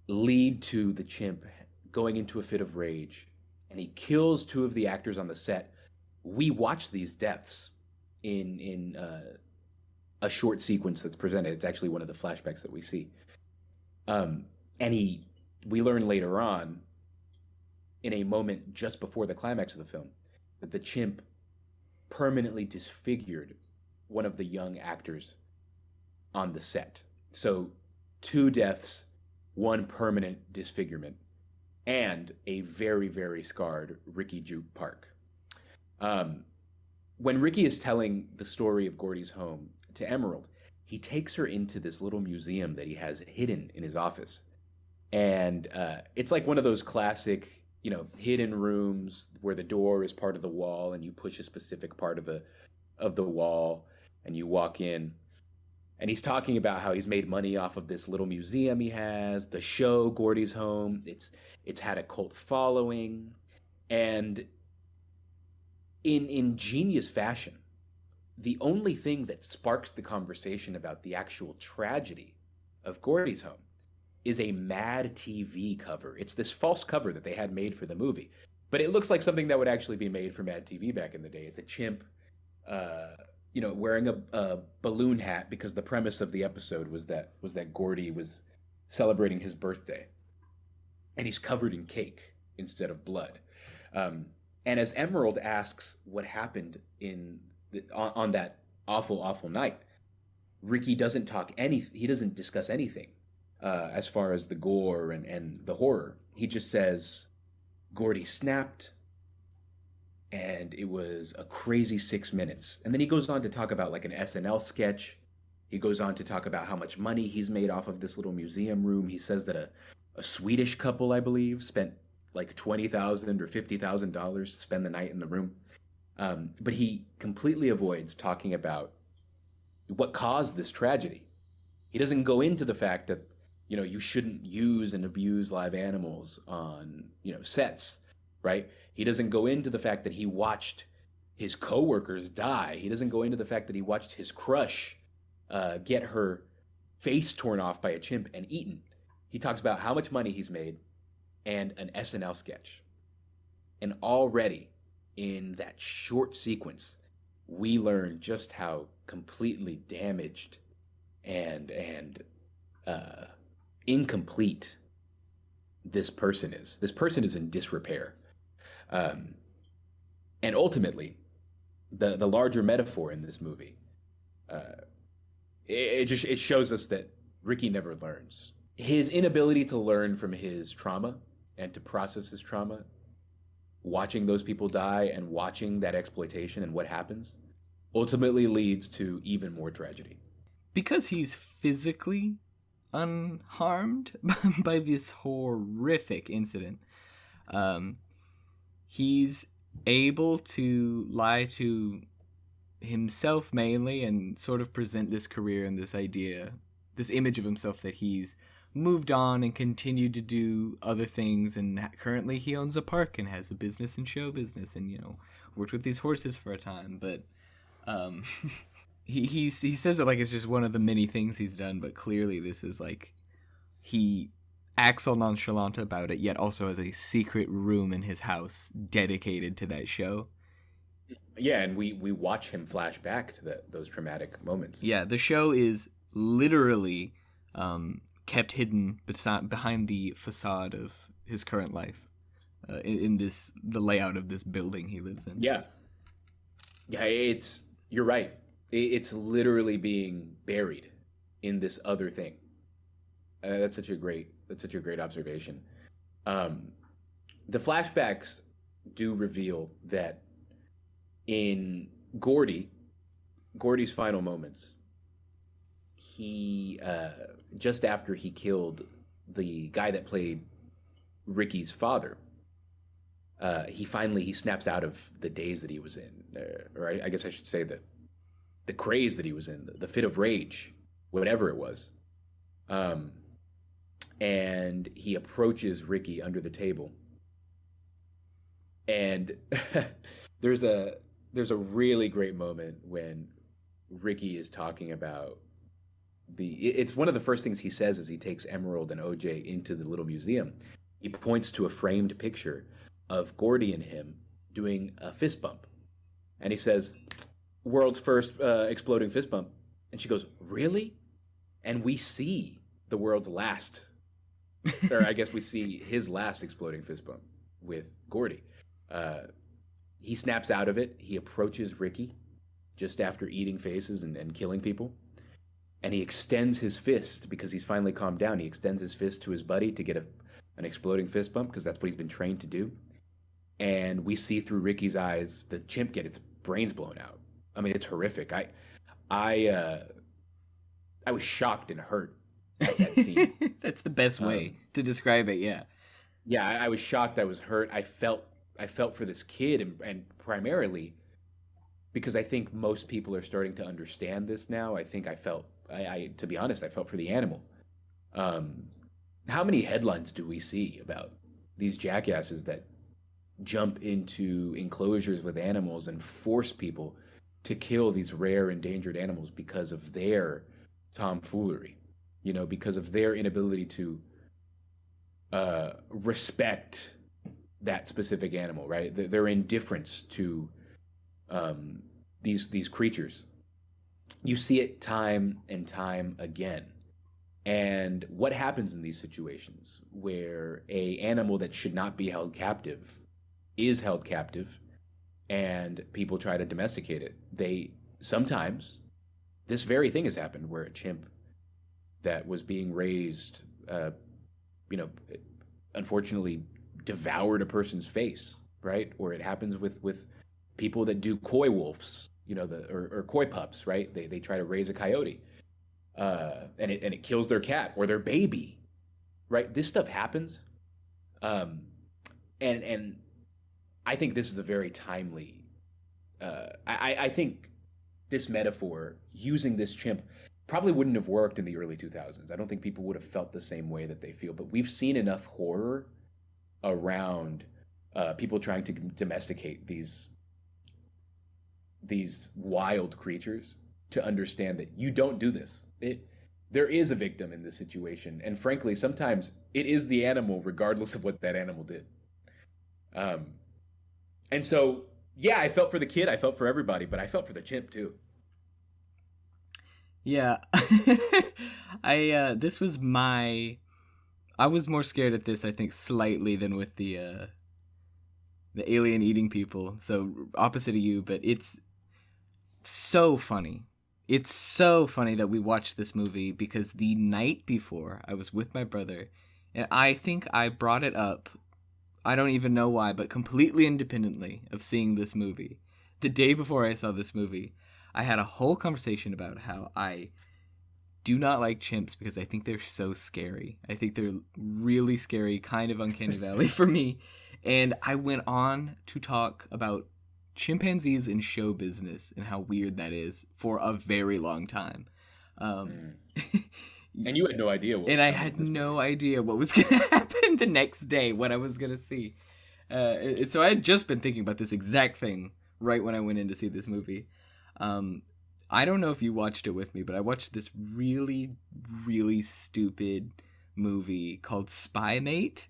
lead to the chimp going into a fit of rage, and he kills 2 of the actors on the set. We watch these deaths in a short sequence that's presented. It's actually one of the flashbacks that we see. We learn later on, in a moment just before the climax of the film, that the chimp permanently disfigured one of the young actors on the set. So 2 deaths, 1 permanent disfigurement, and a very, very scarred Ricky Juke Park. When Ricky is telling the story of Gordy's Home to Emerald, he takes her into this little museum that he has hidden in his office. And it's like one of those classic, hidden rooms where the door is part of the wall and you push a specific part of the wall and you walk in. And he's talking about how he's made money off of this little museum he has, the show Gordy's Home. It's had a cult following. And in genius fashion, the only thing that sparks the conversation about the actual tragedy of Gordy's Home is a Mad TV cover. It's this false cover that they had made for the movie, but it looks like something that would actually be made for Mad TV back in the day. It's a chimp, wearing a balloon hat, because the premise of the episode was that Gordy was celebrating his birthday, and he's covered in cake instead of blood. And as Emerald asks what happened on that awful night, Ricky doesn't he doesn't discuss anything as far as the gore and the horror. He just says, Gordy snapped, and it was a crazy 6 minutes. And then he goes on to talk about like an SNL sketch. He goes on to talk about how much money he's made off of this little museum room. He says that a Swedish couple, I believe, spent like $20,000 or $50,000 to spend the night in the room. But he completely avoids talking about what caused this tragedy. He doesn't go into the fact that, you shouldn't use and abuse live animals on, sets, right? He doesn't go into the fact that he watched his coworkers die. He doesn't go into the fact that he watched his crush get her face torn off by a chimp and eaten. He talks about how much money he's made and an SNL sketch. And already in that short sequence, we learn just how completely damaged and incomplete this person is. This person is in disrepair. And ultimately, the larger metaphor in this movie, it shows us that Ricky never learns. His inability to learn from his trauma and to process his trauma, watching those people die and watching that exploitation and what happens, ultimately leads to even more tragedy. Because he's physically unharmed by this horrific incident, um, he's able to lie to himself mainly and sort of present this career and this idea, this image of himself that he's moved on and continued to do other things, and currently he owns a park and has a business in show business, and worked with these horses for a time. But um he says it like it's just one of the many things he's done, but clearly this is like he acts all nonchalant about it, yet also has a secret room in his house dedicated to that show. Yeah, and we watch him flash back to those traumatic moments. Yeah, the show is literally kept hidden behind the facade of his current life, in the layout of this building he lives in. Yeah, yeah, you're right. It's literally being buried in this other thing. That's such a great observation. The flashbacks do reveal that in Gordy's final moments, he just after he killed the guy that played Ricky's father, he snaps out of the daze that he was in, or I guess I should say the craze that he was in, the fit of rage, whatever it was. And he approaches Ricky under the table, and there's a really great moment when Ricky is talking about it's one of the first things he says as he takes Emerald and OJ into the little museum. He points to a framed picture of Gordy and him doing a fist bump, and he says, "World's first exploding fist bump." And she goes, "Really?" And we see the world's last, or I guess we see his last exploding fist bump with Gordy. He snaps out of it. He approaches Ricky just after eating faces and killing people. And he extends his fist, because he's finally calmed down. He extends his fist to his buddy to get an exploding fist bump, because that's what he's been trained to do. And we see through Ricky's eyes the chimp get its brains blown out. I mean, it's horrific. I was shocked and hurt at that scene. That's the best way to describe it. Yeah. Yeah, I was shocked. I was hurt. I felt for this kid, and primarily because I think most people are starting to understand this now. I think to be honest, I felt for the animal. How many headlines do we see about these jackasses that jump into enclosures with animals and force people to kill these rare endangered animals because of their tomfoolery, because of their inability to respect that specific animal, right? Their indifference to these creatures. You see it time and time again. And what happens in these situations where a animal that should not be held captive is held captive and people try to domesticate it? Sometimes this very thing has happened, where a chimp that was being raised, unfortunately devoured a person's face, right? Or it happens with people that do coy wolves, or coy pups, right? They try to raise a coyote, and it kills their cat or their baby, right? This stuff happens, and I think this is a very timely. I think this metaphor, using this chimp, probably wouldn't have worked in the early 2000s. I don't think people would have felt the same way that they feel. But we've seen enough horror around people trying to domesticate these wild creatures to understand that you don't do this. There is a victim in this situation, and frankly, sometimes it is the animal, regardless of what that animal did. And so, yeah, I felt for the kid, I felt for everybody, but I felt for the chimp too. Yeah. I was more scared at this, I think, slightly than with the alien eating people. So opposite of you, but it's so funny. It's so funny that we watched this movie, because the night before I was with my brother, and I think I brought it up, I don't even know why, but completely independently of seeing this movie. The day before I saw this movie, I had a whole conversation about how I do not like chimps because I think they're so scary. I think they're really scary, kind of uncanny valley for me. And I went on to talk about chimpanzees in show business and how weird that is for a very long time. Um, And you had no idea what was and I coming in had this no movie. idea what was going to happen the next day, what I was going to see. So I had just been thinking about this exact thing right when I went in to see this movie. I don't know if you watched it with me, but I watched this really, really stupid movie called Spy Mate.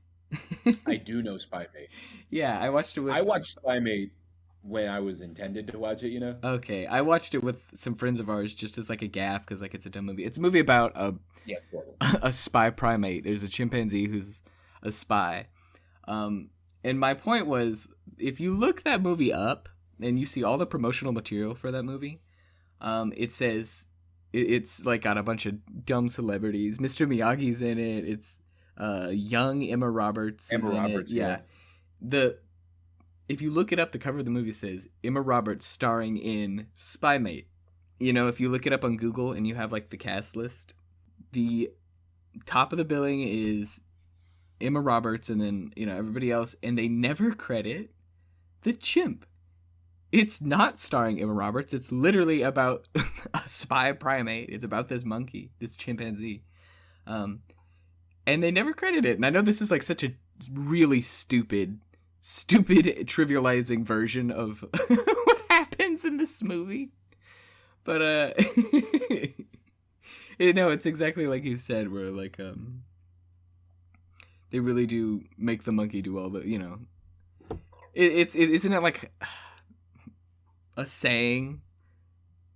I do know Spy Mate. Yeah, I watched it with. I watched Spy Mate when I was intended to watch it, you know? Okay, I watched it with some friends of ours just as like a gaff because like it's a dumb movie. It's a movie about a Yes, totally. a spy primate. There's a chimpanzee who's a spy. And my point was, if you look that movie up and you see all the promotional material for that movie, it says it's like got a bunch of dumb celebrities. Mr. Miyagi's in it. It's young Emma Roberts is Emma in Roberts, it. Yeah. The If you look it up, the cover of the movie says Emma Roberts starring in Spy Mate. You know, if you look it up on Google and you have like the cast list, the top of the billing is Emma Roberts and then, you know, everybody else, and they never credit the chimp. It's not starring Emma Roberts. It's literally about a spy primate. It's about this monkey, this chimpanzee. And they never credit it. And I know this is like such a really stupid trivializing version of what happens in this movie. But you know, it's exactly like you said, where like they really do make the monkey do all the, you know, isn't it like a saying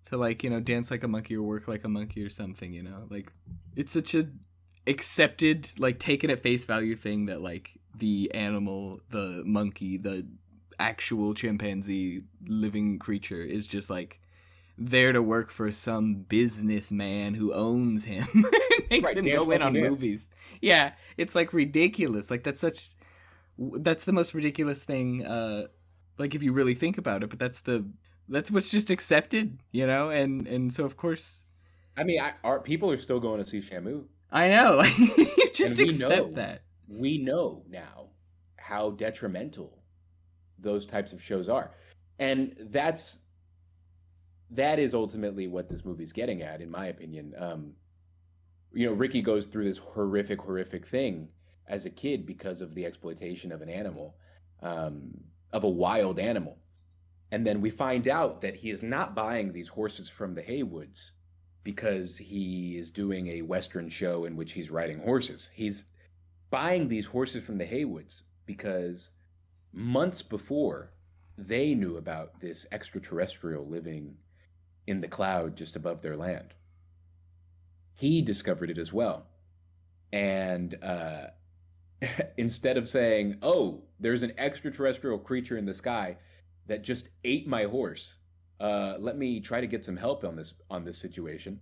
to like, you know, dance like a monkey or work like a monkey or something, you know? Like it's such a accepted, like taken at face value thing that like the animal, the monkey, the actual chimpanzee living creature is just like there to work for some businessman who owns him and makes Right, him dance go in on monkey dance. movies. Yeah, it's like ridiculous. Like that's the most ridiculous thing like if you really think about it, but that's what's just accepted, you know? And so of course I mean, our people are still going to see Shamu. I know, like you just And accept that. we know now how detrimental those types of shows are. And that is ultimately what this movie's getting at, in my opinion. You know, Ricky goes through this horrific thing as a kid because of the exploitation of an animal, of a wild animal. And then we find out that he is not buying these horses from the Haywoods because he is doing a Western show in which he's riding horses. He's buying these horses from the Haywoods because months before they knew about this extraterrestrial living in the cloud just above their land. He discovered it as well. And instead of saying, oh, there's an extraterrestrial creature in the sky that just ate my horse, let me try to get some help on this situation,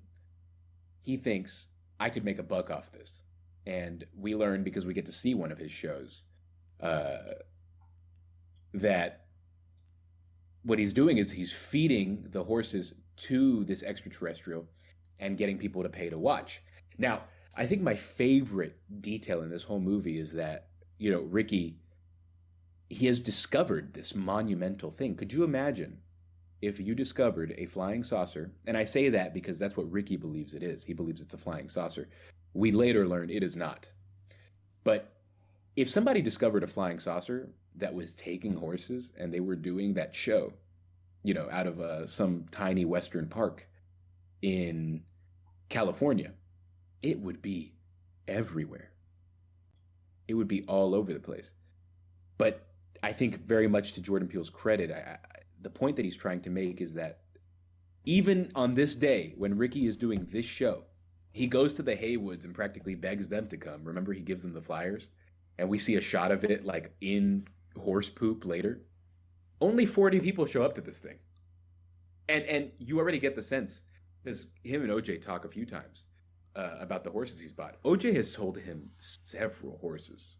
he thinks I could make a buck off this. And we learn, because we get to see one of his shows, that what he's doing is he's feeding the horses to this extraterrestrial and getting people to pay to watch. Now, I think my favorite detail in this whole movie is that, you know, Ricky, he has discovered this monumental thing. Could you imagine if you discovered a flying saucer? And I say that because that's what Ricky believes it is. He believes it's a flying saucer. We later learn it is not. But if somebody discovered a flying saucer that was taking horses and they were doing that show, you know, out of some tiny Western park in California, it would be everywhere. It would be all over the place. But I think very much to Jordan Peele's credit, the point that he's trying to make is that even on this day when Ricky is doing this show, he goes to the Haywoods and practically begs them to come. Remember, he gives them the flyers, and we see a shot of it like in horse poop later. Only 40 people show up to this thing. And you already get the sense, because him and OJ talk a few times about the horses he's bought. OJ has sold him several horses.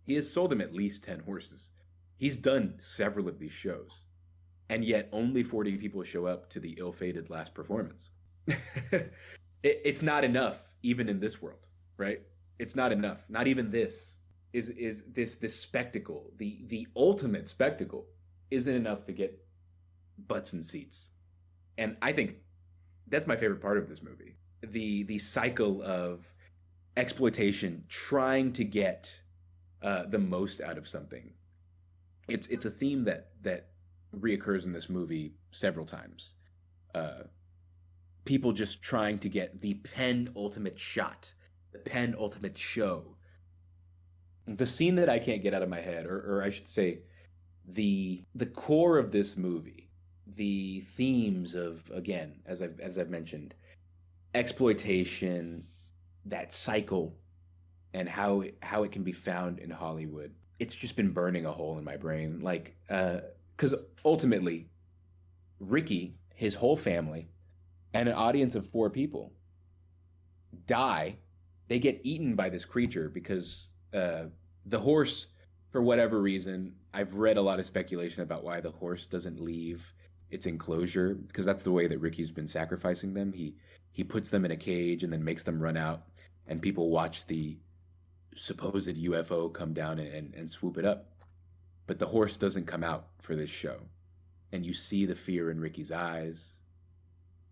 He has sold him at least 10 horses. He's done several of these shows. and yet only 40 people show up to the ill-fated last performance. It's not enough, even in this world, right? It's not enough. Not even this is this spectacle, the ultimate spectacle, isn't enough to get butts in seats. And I think that's my favorite part of this movie. The cycle of exploitation, trying to get the most out of something. It's a theme that reoccurs in this movie several times. People just trying to get the penultimate shot, the penultimate show. The scene that I can't get out of my head, or I should say, the core of this movie, the themes of, again, as I've mentioned, exploitation, that cycle, and how it can be found in Hollywood. It's just been burning a hole in my brain, like, because ultimately, Ricky, his whole family, and an audience of 4 people die. They get eaten by this creature because the horse, for whatever reason, I've read a lot of speculation about why the horse doesn't leave its enclosure, because that's the way that Ricky's been sacrificing them. He puts them in a cage and then makes them run out, and people watch the supposed UFO come down and swoop it up. But the horse doesn't come out for this show. And you see the fear in Ricky's eyes.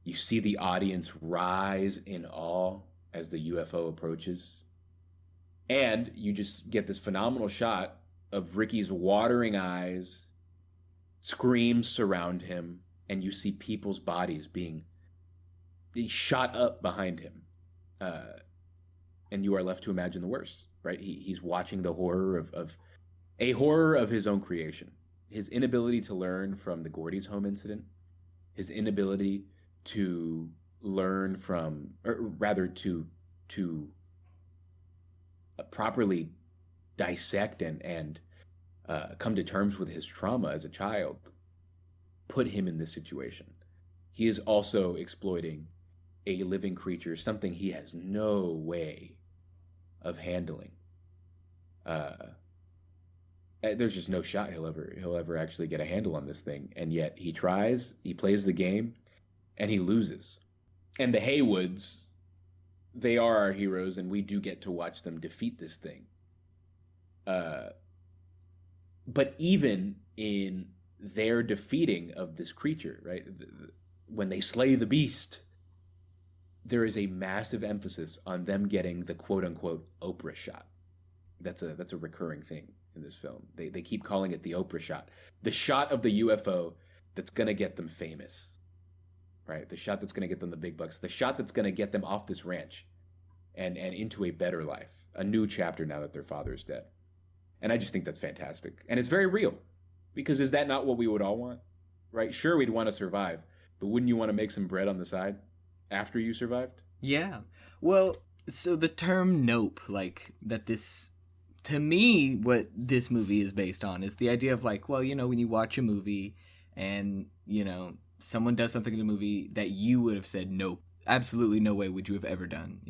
You see the audience rise in awe as the UFO approaches. And you just get this phenomenal shot of Ricky's watering eyes, screams surround him, and you see people's bodies being shot up behind him. And you are left to imagine the worst, right? He's watching the horror of a horror of his own creation. His inability to learn from the Gordy's home incident, his inability to learn from, or rather to properly dissect and come to terms with his trauma as a child, put him in this situation. He is also exploiting a living creature, something he has no way of handling. There's just no shot he'll ever actually get a handle on this thing, and yet he tries, he plays the game, and he loses. And the Haywoods, they are our heroes, and we do get to watch them defeat this thing. But even in their defeating of this creature, right, when they slay the beast, there is a massive emphasis on them getting the quote-unquote Oprah shot. That's a recurring thing in this film. They keep calling it the Oprah shot. The shot of the UFO that's going to get them famous, right? The shot that's going to get them the big bucks. The shot that's going to get them off this ranch and into a better life, a new chapter now that their father is dead. And I just think that's fantastic. And it's very real, because is that not what we would all want, right? Sure, we'd want to survive, but wouldn't you want to make some bread on the side after you survived? Yeah. Well, so the term nope, like that this, to me, what this movie is based on is the idea of like, well, when you watch a movie and, someone does something in the movie that you would have said, nope, absolutely no way would you have ever done,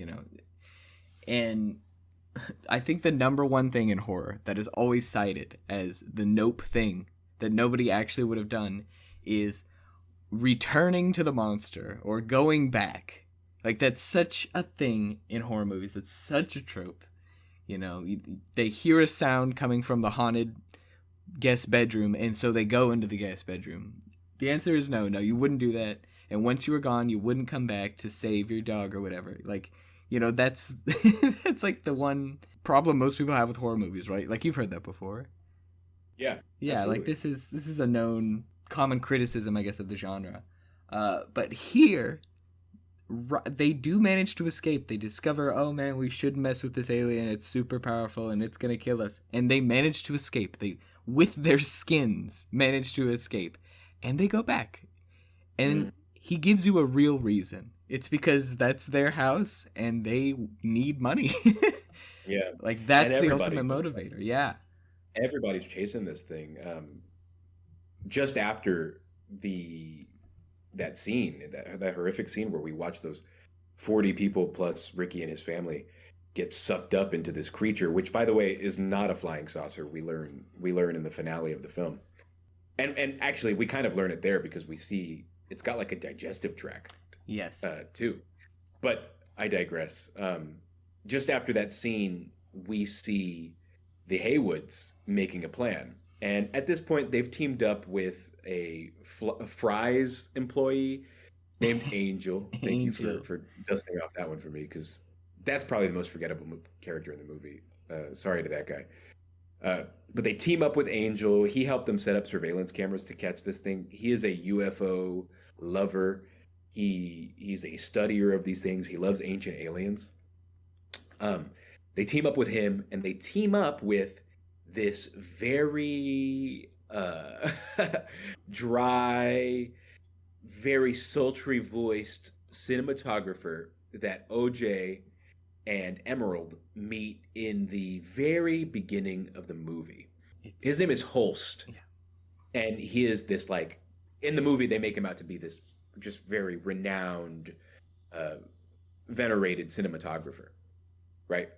And I think the number one thing in horror that is always cited as the nope thing that nobody actually would have done is returning to the monster or going back. Like, that's such a thing in horror movies. It's such a trope. They hear a sound coming from the haunted guest bedroom, and so they go into the guest bedroom. The answer is no, you wouldn't do that. And once you were gone, you wouldn't come back to save your dog or whatever. Like, that's that's like the one problem most people have with horror movies, right? Like, you've heard that before. Yeah. Yeah, absolutely. like this is a known common criticism, I guess, of the genre. But here, they do manage to escape. They discover, oh man, we shouldn't mess with this alien. It's super powerful and it's gonna kill us. And they manage to escape. They, with their skins, manage to escape. And they go back. And he gives you a real reason. It's because that's their house and they need money. Yeah. Like, that's the ultimate motivator. Yeah. Everybody's chasing this thing. Just after that scene, that horrific scene where we watch those 40 people plus Ricky and his family get sucked up into this creature, which, by the way, is not a flying saucer. We learn in the finale of the film. And actually, we kind of learn it there because we see it's got like a digestive tract Yes. too. But I digress. Just after that scene, we see the Haywoods making a plan, and at this point, they've teamed up with a Fry's employee named Angel. Thank you Angel. for dusting off that one for me because that's probably the most forgettable character in the movie. Sorry to that guy. But they team up with Angel. He helped them set up surveillance cameras to catch this thing. He is a UFO lover. He's a studier of these things. He loves ancient aliens. They team up with him, and they team up with this very dry, very sultry voiced cinematographer that OJ and Emerald meet in the very beginning of the movie. His name is Holst. Yeah. And he is this, like, in the movie, they make him out to be this just very renowned, venerated cinematographer, right?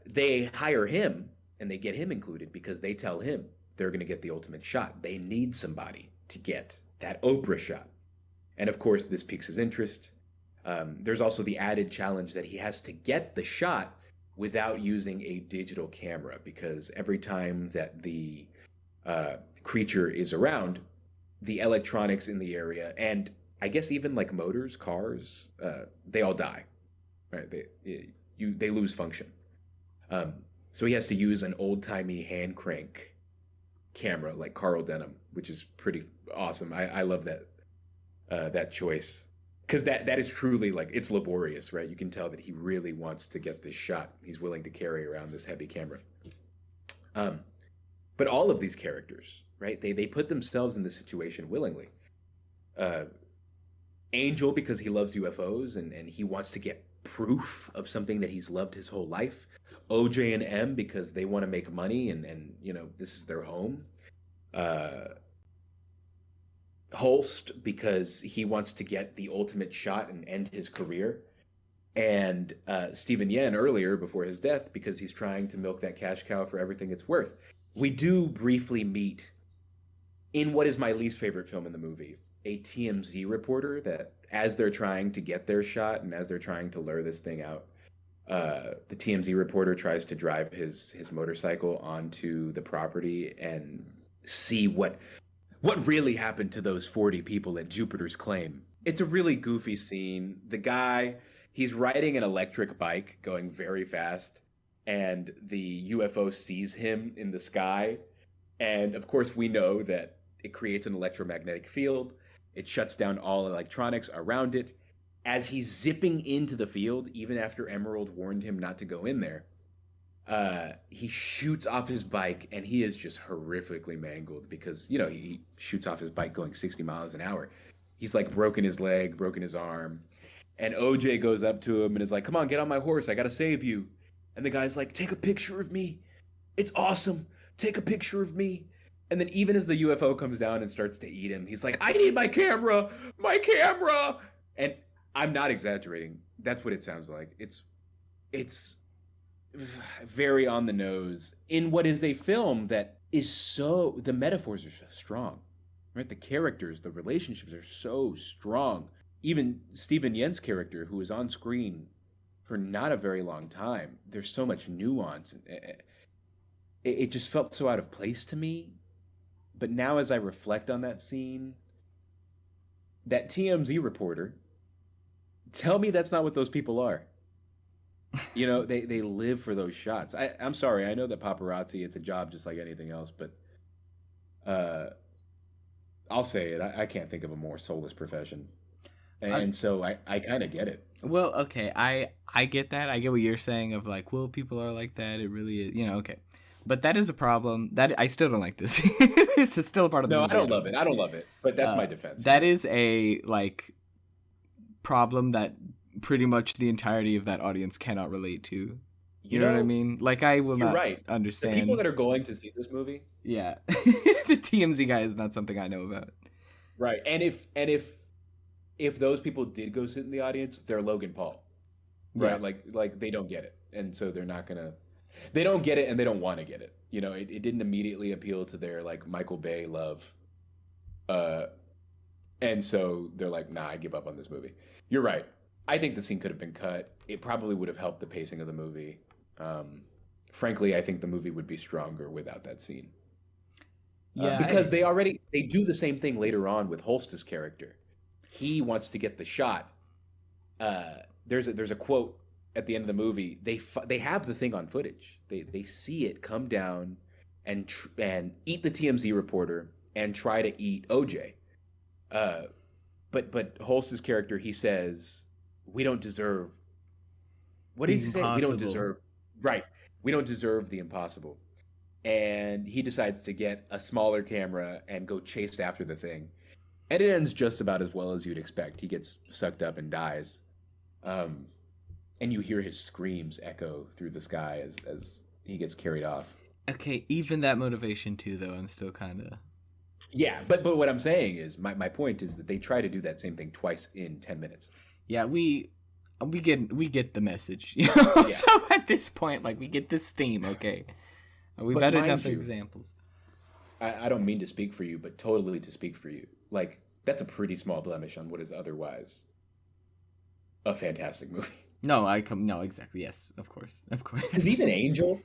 They hire him and they get him included because they tell him they're going to get the ultimate shot. They need somebody to get that Oprah shot. And of course, this piques his interest. There's also the added challenge that he has to get the shot without using a digital camera because every time that the creature is around, the electronics in the area, and I guess even like motors, cars, they all die. Right? They lose function. So he has to use an old-timey hand crank camera like Carl Denham, which is pretty awesome. I love that choice. Because that is truly, like, it's laborious, right? You can tell that he really wants to get this shot. He's willing to carry around this heavy camera. But all of these characters, right? They put themselves in this situation willingly. Angel, because he loves UFOs and he wants to get proof of something that he's loved his whole life. OJ and M, because they want to make money and you know, this is their home. Holst, because he wants to get the ultimate shot and end his career. And Stephen Yen earlier, before his death, because he's trying to milk that cash cow for everything it's worth. We do briefly meet, in what is my least favorite film in the movie, a TMZ reporter that, as they're trying to get their shot and as they're trying to lure this thing out, the TMZ reporter tries to drive his motorcycle onto the property and see what really happened to those 40 people at Jupiter's Claim. It's a really goofy scene. The guy, he's riding an electric bike going very fast, and the UFO sees him in the sky. And of course, we know that it creates an electromagnetic field. It shuts down all electronics around it. As he's zipping into the field, even after Emerald warned him not to go in there, he shoots off his bike, and he is just horrifically mangled because, you know, he shoots off his bike going 60 miles an hour. He's like broken his leg, broken his arm. And OJ goes up to him and is like, "Come on, get on my horse. I got to save you." And the guy's like, "Take a picture of me. It's awesome. Take a picture of me." And then even as the UFO comes down and starts to eat him, he's like, "I need my camera, my camera." And I'm not exaggerating. That's what it sounds like. It's very on the nose in what is a film that is so, the metaphors are so strong, right? The characters, the relationships are so strong. Even Stephen Yen's character, who is on screen for not a very long time, there's so much nuance. It just felt so out of place to me. But now as I reflect on that scene, that TMZ reporter, tell me that's not what those people are. You know, they live for those shots. I'm sorry, I know that paparazzi, it's a job just like anything else, but I'll say it, I can't think of a more soulless profession. And so I kind of get it. Well, okay, I get that. I get what you're saying of like, well, people are like that. It really is, you know, okay. But that is a problem. That I still don't like this. It's still a part of the movie. No, I don't love it. But that's my defense. That is a like problem that pretty much the entirety of that audience cannot relate to. You know what I mean? Like, I will not understand. The people that are going to see this movie. Yeah. The TMZ guy is not something I know about. Right. And if those people did go sit in the audience, they're Logan Paul. Right? Yeah. Like they don't get it. And so they're not going to. They don't get it and they don't want to get it. You know, it didn't immediately appeal to their like Michael Bay love. Uh, and so they're like, nah, I give up on this movie. You're right. I think the scene could have been cut. It probably would have helped the pacing of the movie. Frankly, I think the movie would be stronger without that scene. Yeah, Because they do the same thing later on with Holst's character. He wants to get the shot. There's a quote at the end of the movie. They have the thing on footage. They see it come down and eat the TMZ reporter and try to eat OJ. But Holst's character, he says, "We don't deserve." What does he say? We don't deserve. Right. We don't deserve the impossible. And he decides to get a smaller camera and go chase after the thing. And it ends just about as well as you'd expect. He gets sucked up and dies. And you hear his screams echo through the sky as he gets carried off. Okay, even that motivation too, though, I'm still kind of... Yeah, but what I'm saying is, my point is that they try to do that same thing twice in 10 minutes. Yeah, we get the message. You know? Yeah. So at this point, like, we get this theme, okay? We've had enough examples. I don't mean to speak for you, but totally to speak for you. Like, that's a pretty small blemish on what is otherwise a fantastic movie. No, exactly. Yes, of course. Because even Angel,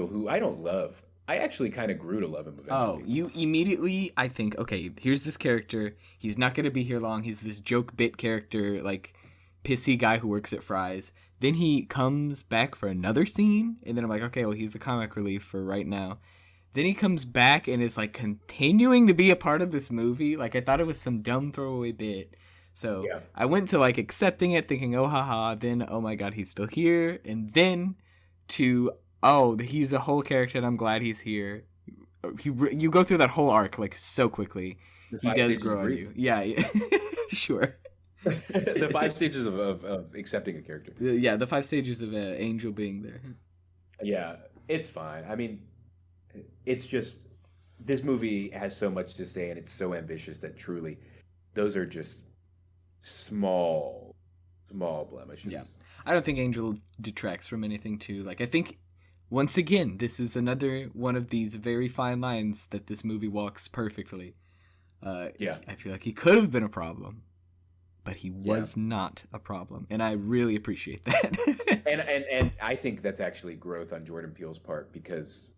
who I don't love, I actually kind of grew to love him eventually. Oh, you immediately, I think, okay, here's this character. He's not going to be here long. He's this joke bit character, like, pissy guy who works at Fry's. Then he comes back for another scene, and then I'm like, okay, well, he's the comic relief for right now. Then he comes back and is, like, continuing to be a part of this movie. Like, I thought it was some dumb throwaway bit. So yeah. I went to, like, accepting it, thinking, oh, haha. Then, oh, my God, he's still here. And then to, oh, he's a whole character, and I'm glad he's here. You go through that whole arc, like, so quickly. He does grow on you. Yeah. Sure. The 5 stages of accepting a character. Yeah, the 5 stages of Angel being there. Yeah, it's fine. I mean, it's just, this movie has so much to say and it's so ambitious that truly those are just small blemishes. Yeah. I don't think Angel detracts from anything too. Like, I think, once again, this is another one of these very fine lines that this movie walks perfectly. Yeah. I feel like he could have been a problem, but he was not a problem, and I really appreciate that. and I think that's actually growth on Jordan Peele's part, because,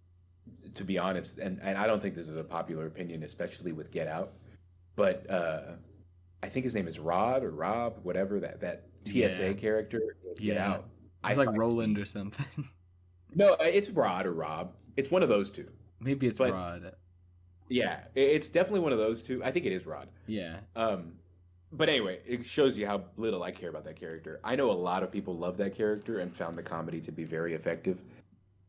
to be honest, and I don't think this is a popular opinion, especially with Get Out, but I think his name is Rod or Rob, whatever, that TSA character in Get Out. It's like Roland or something. No, it's Rod or Rob. It's one of those two. Maybe it's Rod. Yeah, it's definitely one of those two. I think it is Rod. Yeah. But anyway, it shows you how little I care about that character. I know a lot of people love that character and found the comedy to be very effective.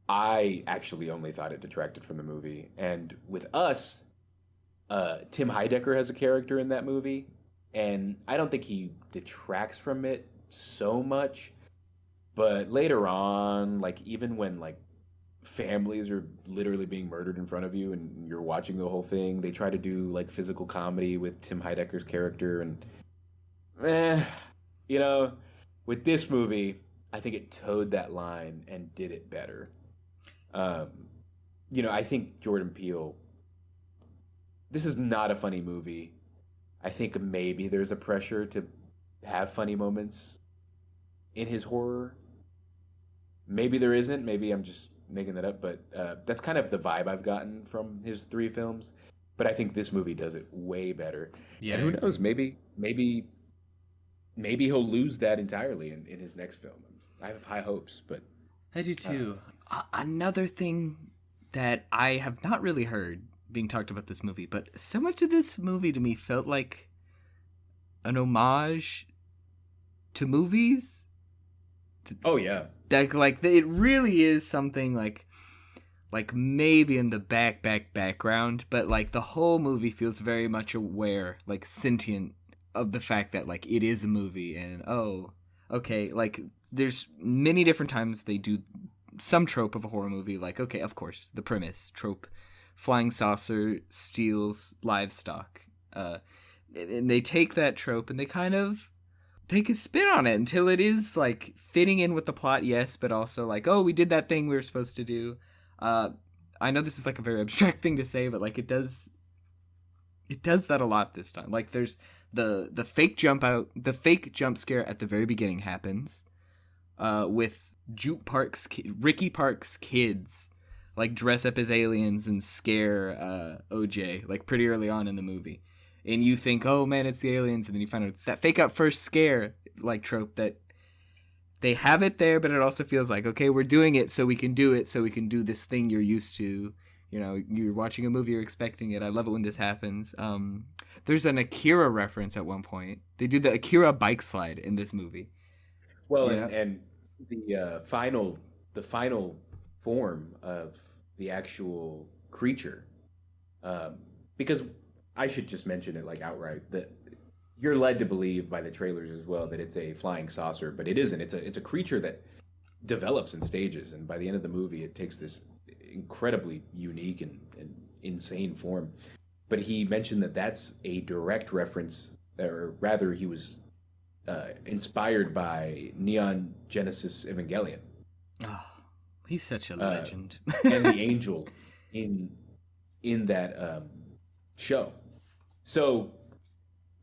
I actually only thought it detracted from the movie. And with Us, Tim Heidecker has a character in that movie, and I don't think he detracts from it so much. But later on, like, even when, like, families are literally being murdered in front of you and you're watching the whole thing, they try to do, like, physical comedy with Tim Heidecker's character, and you know, with this movie, I think it towed that line and did it better. You know, I think Jordan Peele, this is not a funny movie. I think maybe there's a pressure to have funny moments in his horror. Maybe there isn't. Maybe I'm just making that up, but that's kind of the vibe I've gotten from his 3 films. But I think this movie does it way better. Yeah. And who knows? Maybe he'll lose that entirely in his next film. I have high hopes, but I do too. Another thing that I have not really heard being talked about this movie, but so much of this movie to me felt like an homage to movies. Oh yeah. That, like, it really is something like maybe in the background, but like the whole movie feels very much aware, like sentient of the fact that, like, it is a movie, and oh, okay, like there's many different times they do some trope of a horror movie, like, okay, of course, the premise trope, flying saucer steals livestock, and they take that trope and they kind of take a spin on it until it is like fitting in with the plot, yes, but also like, oh, we did that thing we were supposed to do. Uh, I know this is like a very abstract thing to say, but like it does that a lot this time. Like there's the fake jump scare at the very beginning happens, with Ricky Park's kids like dress up as aliens and scare OJ like pretty early on in the movie, and you think, oh man, it's the aliens, and then you find out it's that fake out first scare like trope that they have it there, but it also feels like, okay, we're doing it so we can do it, so we can do this thing you're used to. You know, you're watching a movie, you're expecting it. I love it when this happens. There's an Akira reference at one point. They do the Akira bike slide in this movie. Well, You know? and the final form of the actual creature, um, because I should just mention it like outright that you're led to believe by the trailers as well that it's a flying saucer, but it isn't. It's a creature that develops in stages, and by the end of the movie, it takes this incredibly unique and insane form. But he mentioned that that's a direct reference, or rather, he was inspired by Neon Genesis Evangelion Oh, he's such a uh, legend. and the angel in that show. So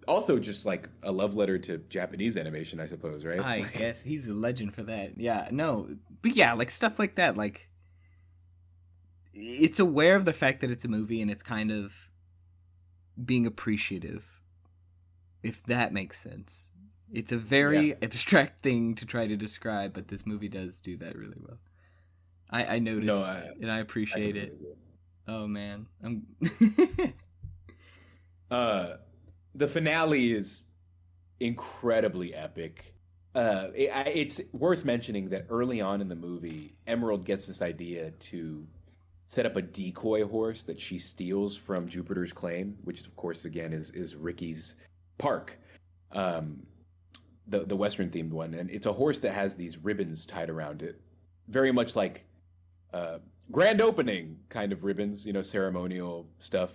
also just like a love letter to Japanese animation, I suppose, right? I guess he's a legend for that. Yeah, no, but yeah, like stuff like that. Like it's aware of the fact that it's a movie, and it's kind of being appreciative, if that makes sense. It's a Yeah, very abstract thing to try to describe, but this movie does do that really well. I no, noticed and I I appreciate completely it. agree. Oh man, I'm. Uh, the finale is incredibly epic. It's worth mentioning that early on in the movie, Emerald gets this idea to set up a decoy horse that she steals from Jupiter's Claim, which of course again is Ricky's park, um, the Western themed one, and it's a horse that has these ribbons tied around it, very much like uh, grand opening kind of ribbons, ceremonial stuff,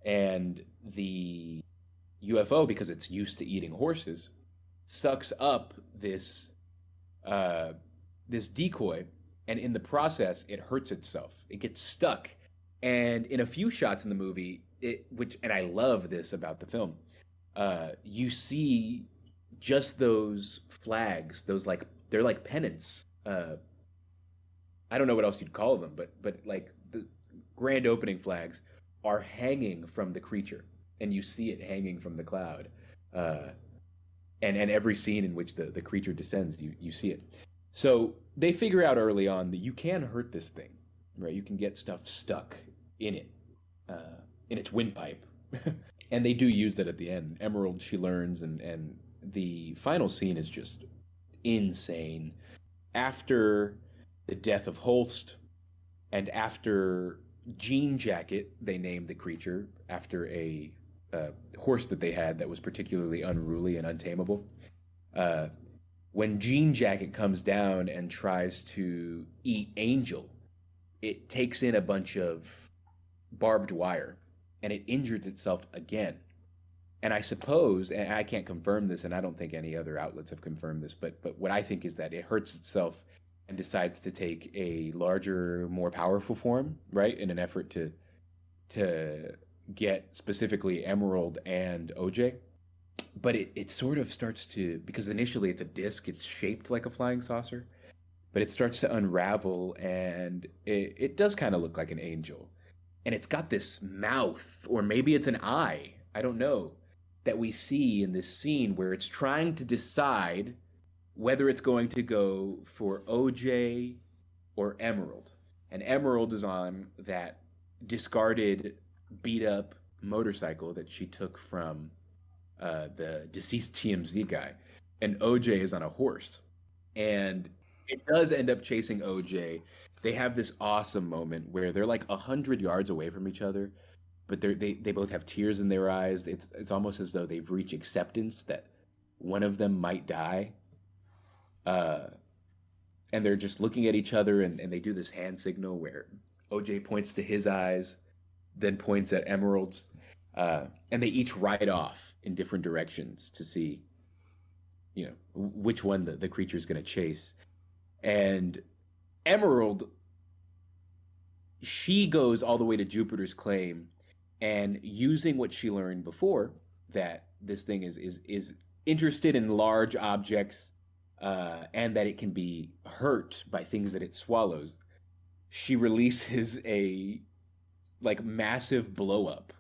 and the UFO, because it's used to eating horses, sucks up uh, this decoy, and in the process, it hurts itself. It gets stuck, and in a few shots in the movie, and I love this about the film, you see just those flags, those like they're like pennants. I don't know what else you'd call them, but like the grand opening flags are hanging from the creature, and you see it hanging from the cloud. Uh, and every scene in which the creature descends, you see it. So they figure out early on that you can hurt this thing, right? You can get stuff stuck in it, in its windpipe, and they do use that at the end. Emerald, she learns, and the final scene is just insane. After the death of Holst, and after Jean Jacket, they named the creature after a horse that they had that was particularly unruly and untamable. Uh, when Jean Jacket comes down and tries to eat Angel, it takes in a bunch of barbed wire, and it injures itself again. And I suppose, and I can't confirm this, and I don't think any other outlets have confirmed this, but what I think is that it hurts itself and decides to take a larger, more powerful form, right, in an effort to get specifically Emerald and OJ. But it sort of starts to, because initially it's a disc, it's shaped like a flying saucer, but it starts to unravel, and it does kind of look like an angel. And it's got this mouth, or maybe it's an eye, I don't know, that we see in this scene where it's trying to decide whether it's going to go for OJ or Emerald. And Emerald is on that discarded, beat up motorcycle that she took from the deceased TMZ guy. And OJ is on a horse. And it does end up chasing OJ. They have this awesome moment where they're like 100 yards away from each other, but they both have tears in their eyes. It's almost as though they've reached acceptance that one of them might die. Uh, and they're just looking at each other, and they do this hand signal where OJ points to his eyes, then points at Emerald's, and they each ride off in different directions to see, which one the creature is going to chase. And Emerald, she goes all the way to Jupiter's claim, and using what she learned before, that this thing is interested in large objects, and that it can be hurt by things that it swallows, she releases a like massive blow up,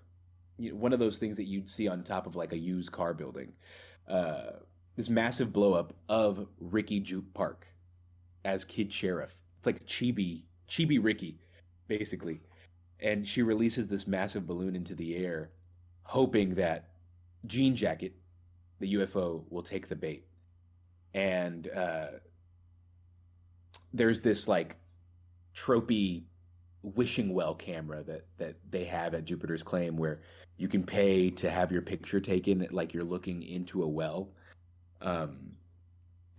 one of those things that you'd see on top of like a used car building. This massive blow up of Ricky Juke Park as Kid Sheriff. It's like chibi Ricky, basically. And she releases this massive balloon into the air, hoping that Jean Jacket, the UFO, will take the bait. And there's this like tropey wishing well camera that they have at Jupiter's claim, where you can pay to have your picture taken like you're looking into a well.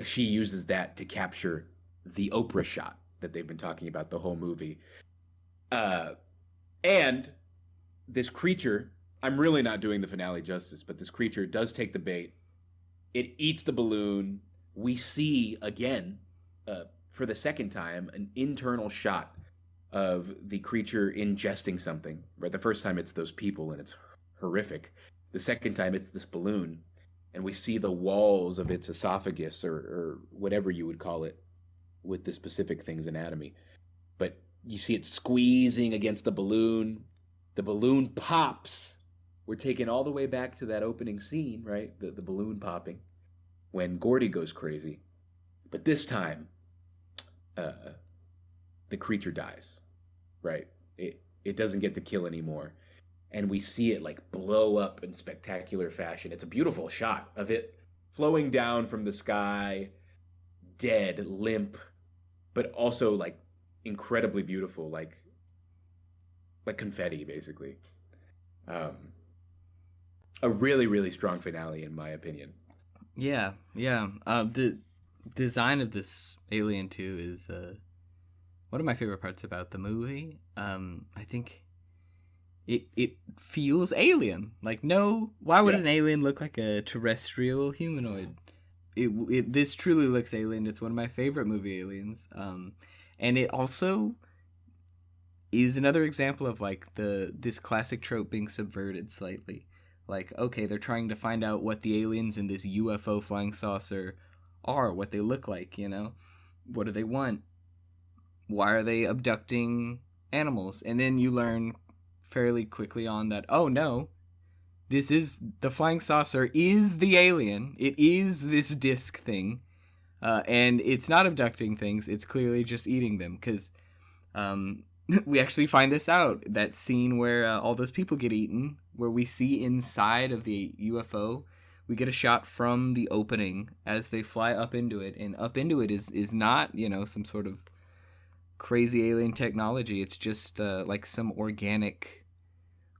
She uses that to capture the Oprah shot that they've been talking about the whole movie. And this creature, I'm really not doing the finale justice, but this creature does take the bait. It eats the balloon. We see again, for the second time, an internal shot of the creature ingesting something. Right, the first time it's those people and it's horrific. The second time it's this balloon, and we see the walls of its esophagus, or whatever you would call it, with the specific thing's anatomy. But you see it squeezing against the balloon. The balloon pops. We're taken all the way back to that opening scene, right? The balloon popping when Gordy goes crazy. But this time, the creature dies, right? It doesn't get to kill anymore. And we see it like blow up in spectacular fashion. It's a beautiful shot of it flowing down from the sky, dead, limp, but also like incredibly beautiful, like confetti, basically. A really, really strong finale, in my opinion. Yeah. The design of this Alien 2 is one of my favorite parts about the movie. I think it feels alien. Like, no, why would an alien look like a terrestrial humanoid? This truly looks alien. It's one of my favorite movie aliens. And it also is another example of like this classic trope being subverted slightly. Like, okay, they're trying to find out what the aliens in this UFO flying saucer are, what they look like, what do they want? Why are they abducting animals? And then you learn fairly quickly on that, oh no, the flying saucer is the alien. It is this disc thing. And it's not abducting things. It's clearly just eating them. Because we actually find this out. That scene where all those people get eaten, where we see inside of the UFO, we get a shot from the opening as they fly up into it. And up into it is not, some sort of crazy alien technology. It's just like some organic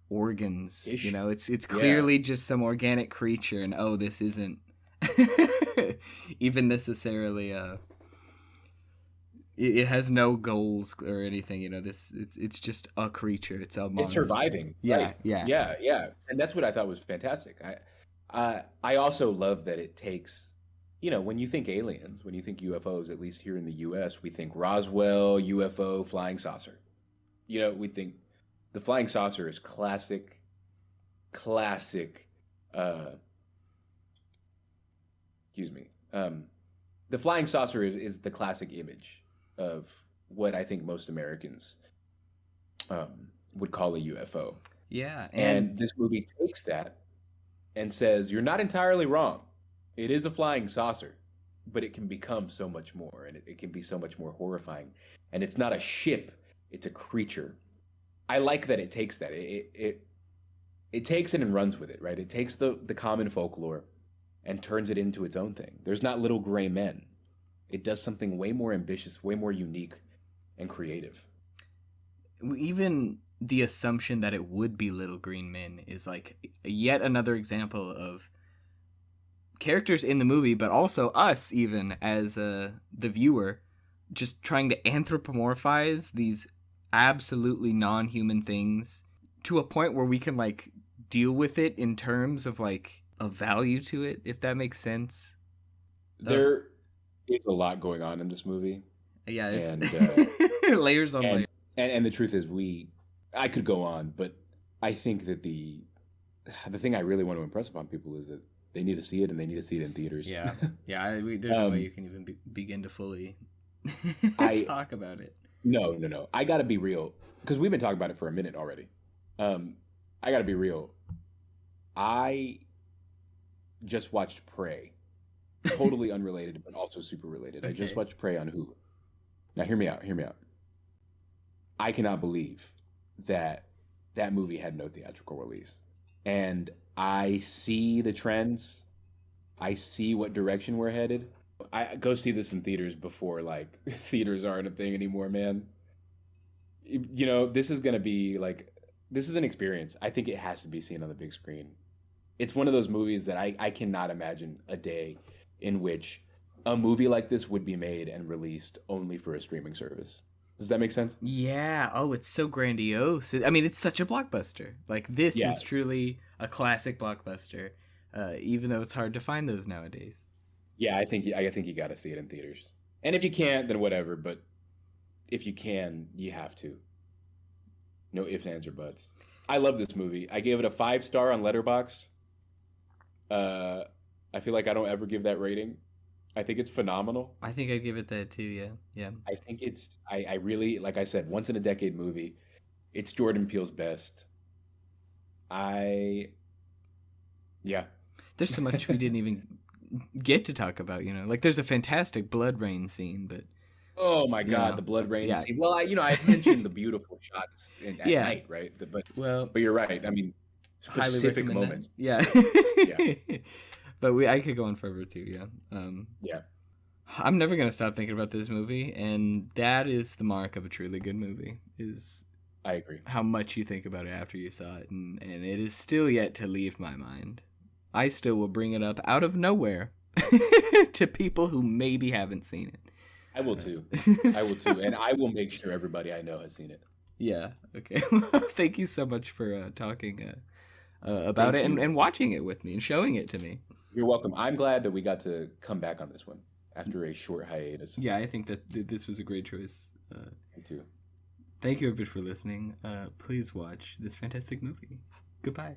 organs. Ish. It's clearly just some organic creature. And this isn't even necessarily it has no goals or anything. It's just a creature. It's a monster. It's surviving. Yeah. And that's what I thought was fantastic. I also love that it takes, when you think aliens, when you think UFOs, at least here in the US, we think Roswell, UFO, flying saucer. We think the flying saucer is classic the flying saucer is the classic image of what I think most Americans would call a UFO. Yeah. And this movie takes that and says, you're not entirely wrong. It is a flying saucer, but it can become so much more, and it can be so much more horrifying. And it's not a ship, it's a creature. I like that it takes that. It takes it and runs with it, right? It takes the common folklore and turns it into its own thing. There's not little gray men. It does something way more ambitious, way more unique and creative. Even the assumption that it would be little green men is like yet another example of characters in the movie, but also us even as the viewer, just trying to anthropomorphize these absolutely non-human things to a point where we can like deal with it in terms of like a value to it, if that makes sense. Oh, There is a lot going on in this movie, yeah, it's and layers on and layers. and the truth is, I could go on, but I think that the thing I really want to impress upon people is that they need to see it, and they need to see it in theaters. Yeah, yeah. There's no way um, you can even begin to fully I talk about it. no. I got to be real because we've been talking about it for a minute already. Um, I got to be real. I just watched Prey, totally unrelated, but also super related. I just Okay. watched Prey on Hulu. Now, hear me out. Hear me out. I cannot believe that that movie had no theatrical release. And I see the trends. I see what direction we're headed. I go see this in theaters before like theaters aren't a thing anymore, man. This is going to be like this is an experience. I think it has to be seen on the big screen. It's one of those movies that I cannot imagine a day in which a movie like this would be made and released only for a streaming service. Does that make sense? Yeah. Oh, it's so grandiose. I mean, it's such a blockbuster. Like this Yeah. is truly a classic blockbuster, even though it's hard to find those nowadays. Yeah, I think you got to see it in theaters. And if you can't, then whatever. But if you can, you have to. No ifs, ands, or buts. I love this movie. I gave it a 5 star on Letterboxd. Uh, I feel like I don't ever give that rating. I think it's phenomenal. I think I'd give it that too. Yeah. Yeah. I think I really, like I said, once in a decade movie. It's Jordan Peele's best. I, yeah. There's so much we didn't even get to talk about. Like there's a fantastic blood rain scene, but Oh my you God, know, the blood rain yeah, scene. Well, I mentioned the beautiful shots at yeah. night, right? But Well, but you're right. I mean, highly specific recommend that. moments. Yeah. Yeah, But I could go on forever too. Yeah. yeah. I'm never gonna stop thinking about this movie, and that is the mark of a truly good movie. Is I agree. how much you think about it after you saw it, and it is still yet to leave my mind. I still will bring it up out of nowhere to people who maybe haven't seen it. I will too. I will too, and I will make sure everybody I know has seen it. Yeah. Okay. Thank you so much for talking about Thank it you. and watching it with me and showing it to me. You're welcome. I'm glad that we got to come back on this one after a short hiatus. Yeah, I think that this was a great choice. Me too. Thank you everybody for listening. Please watch this fantastic movie. Goodbye.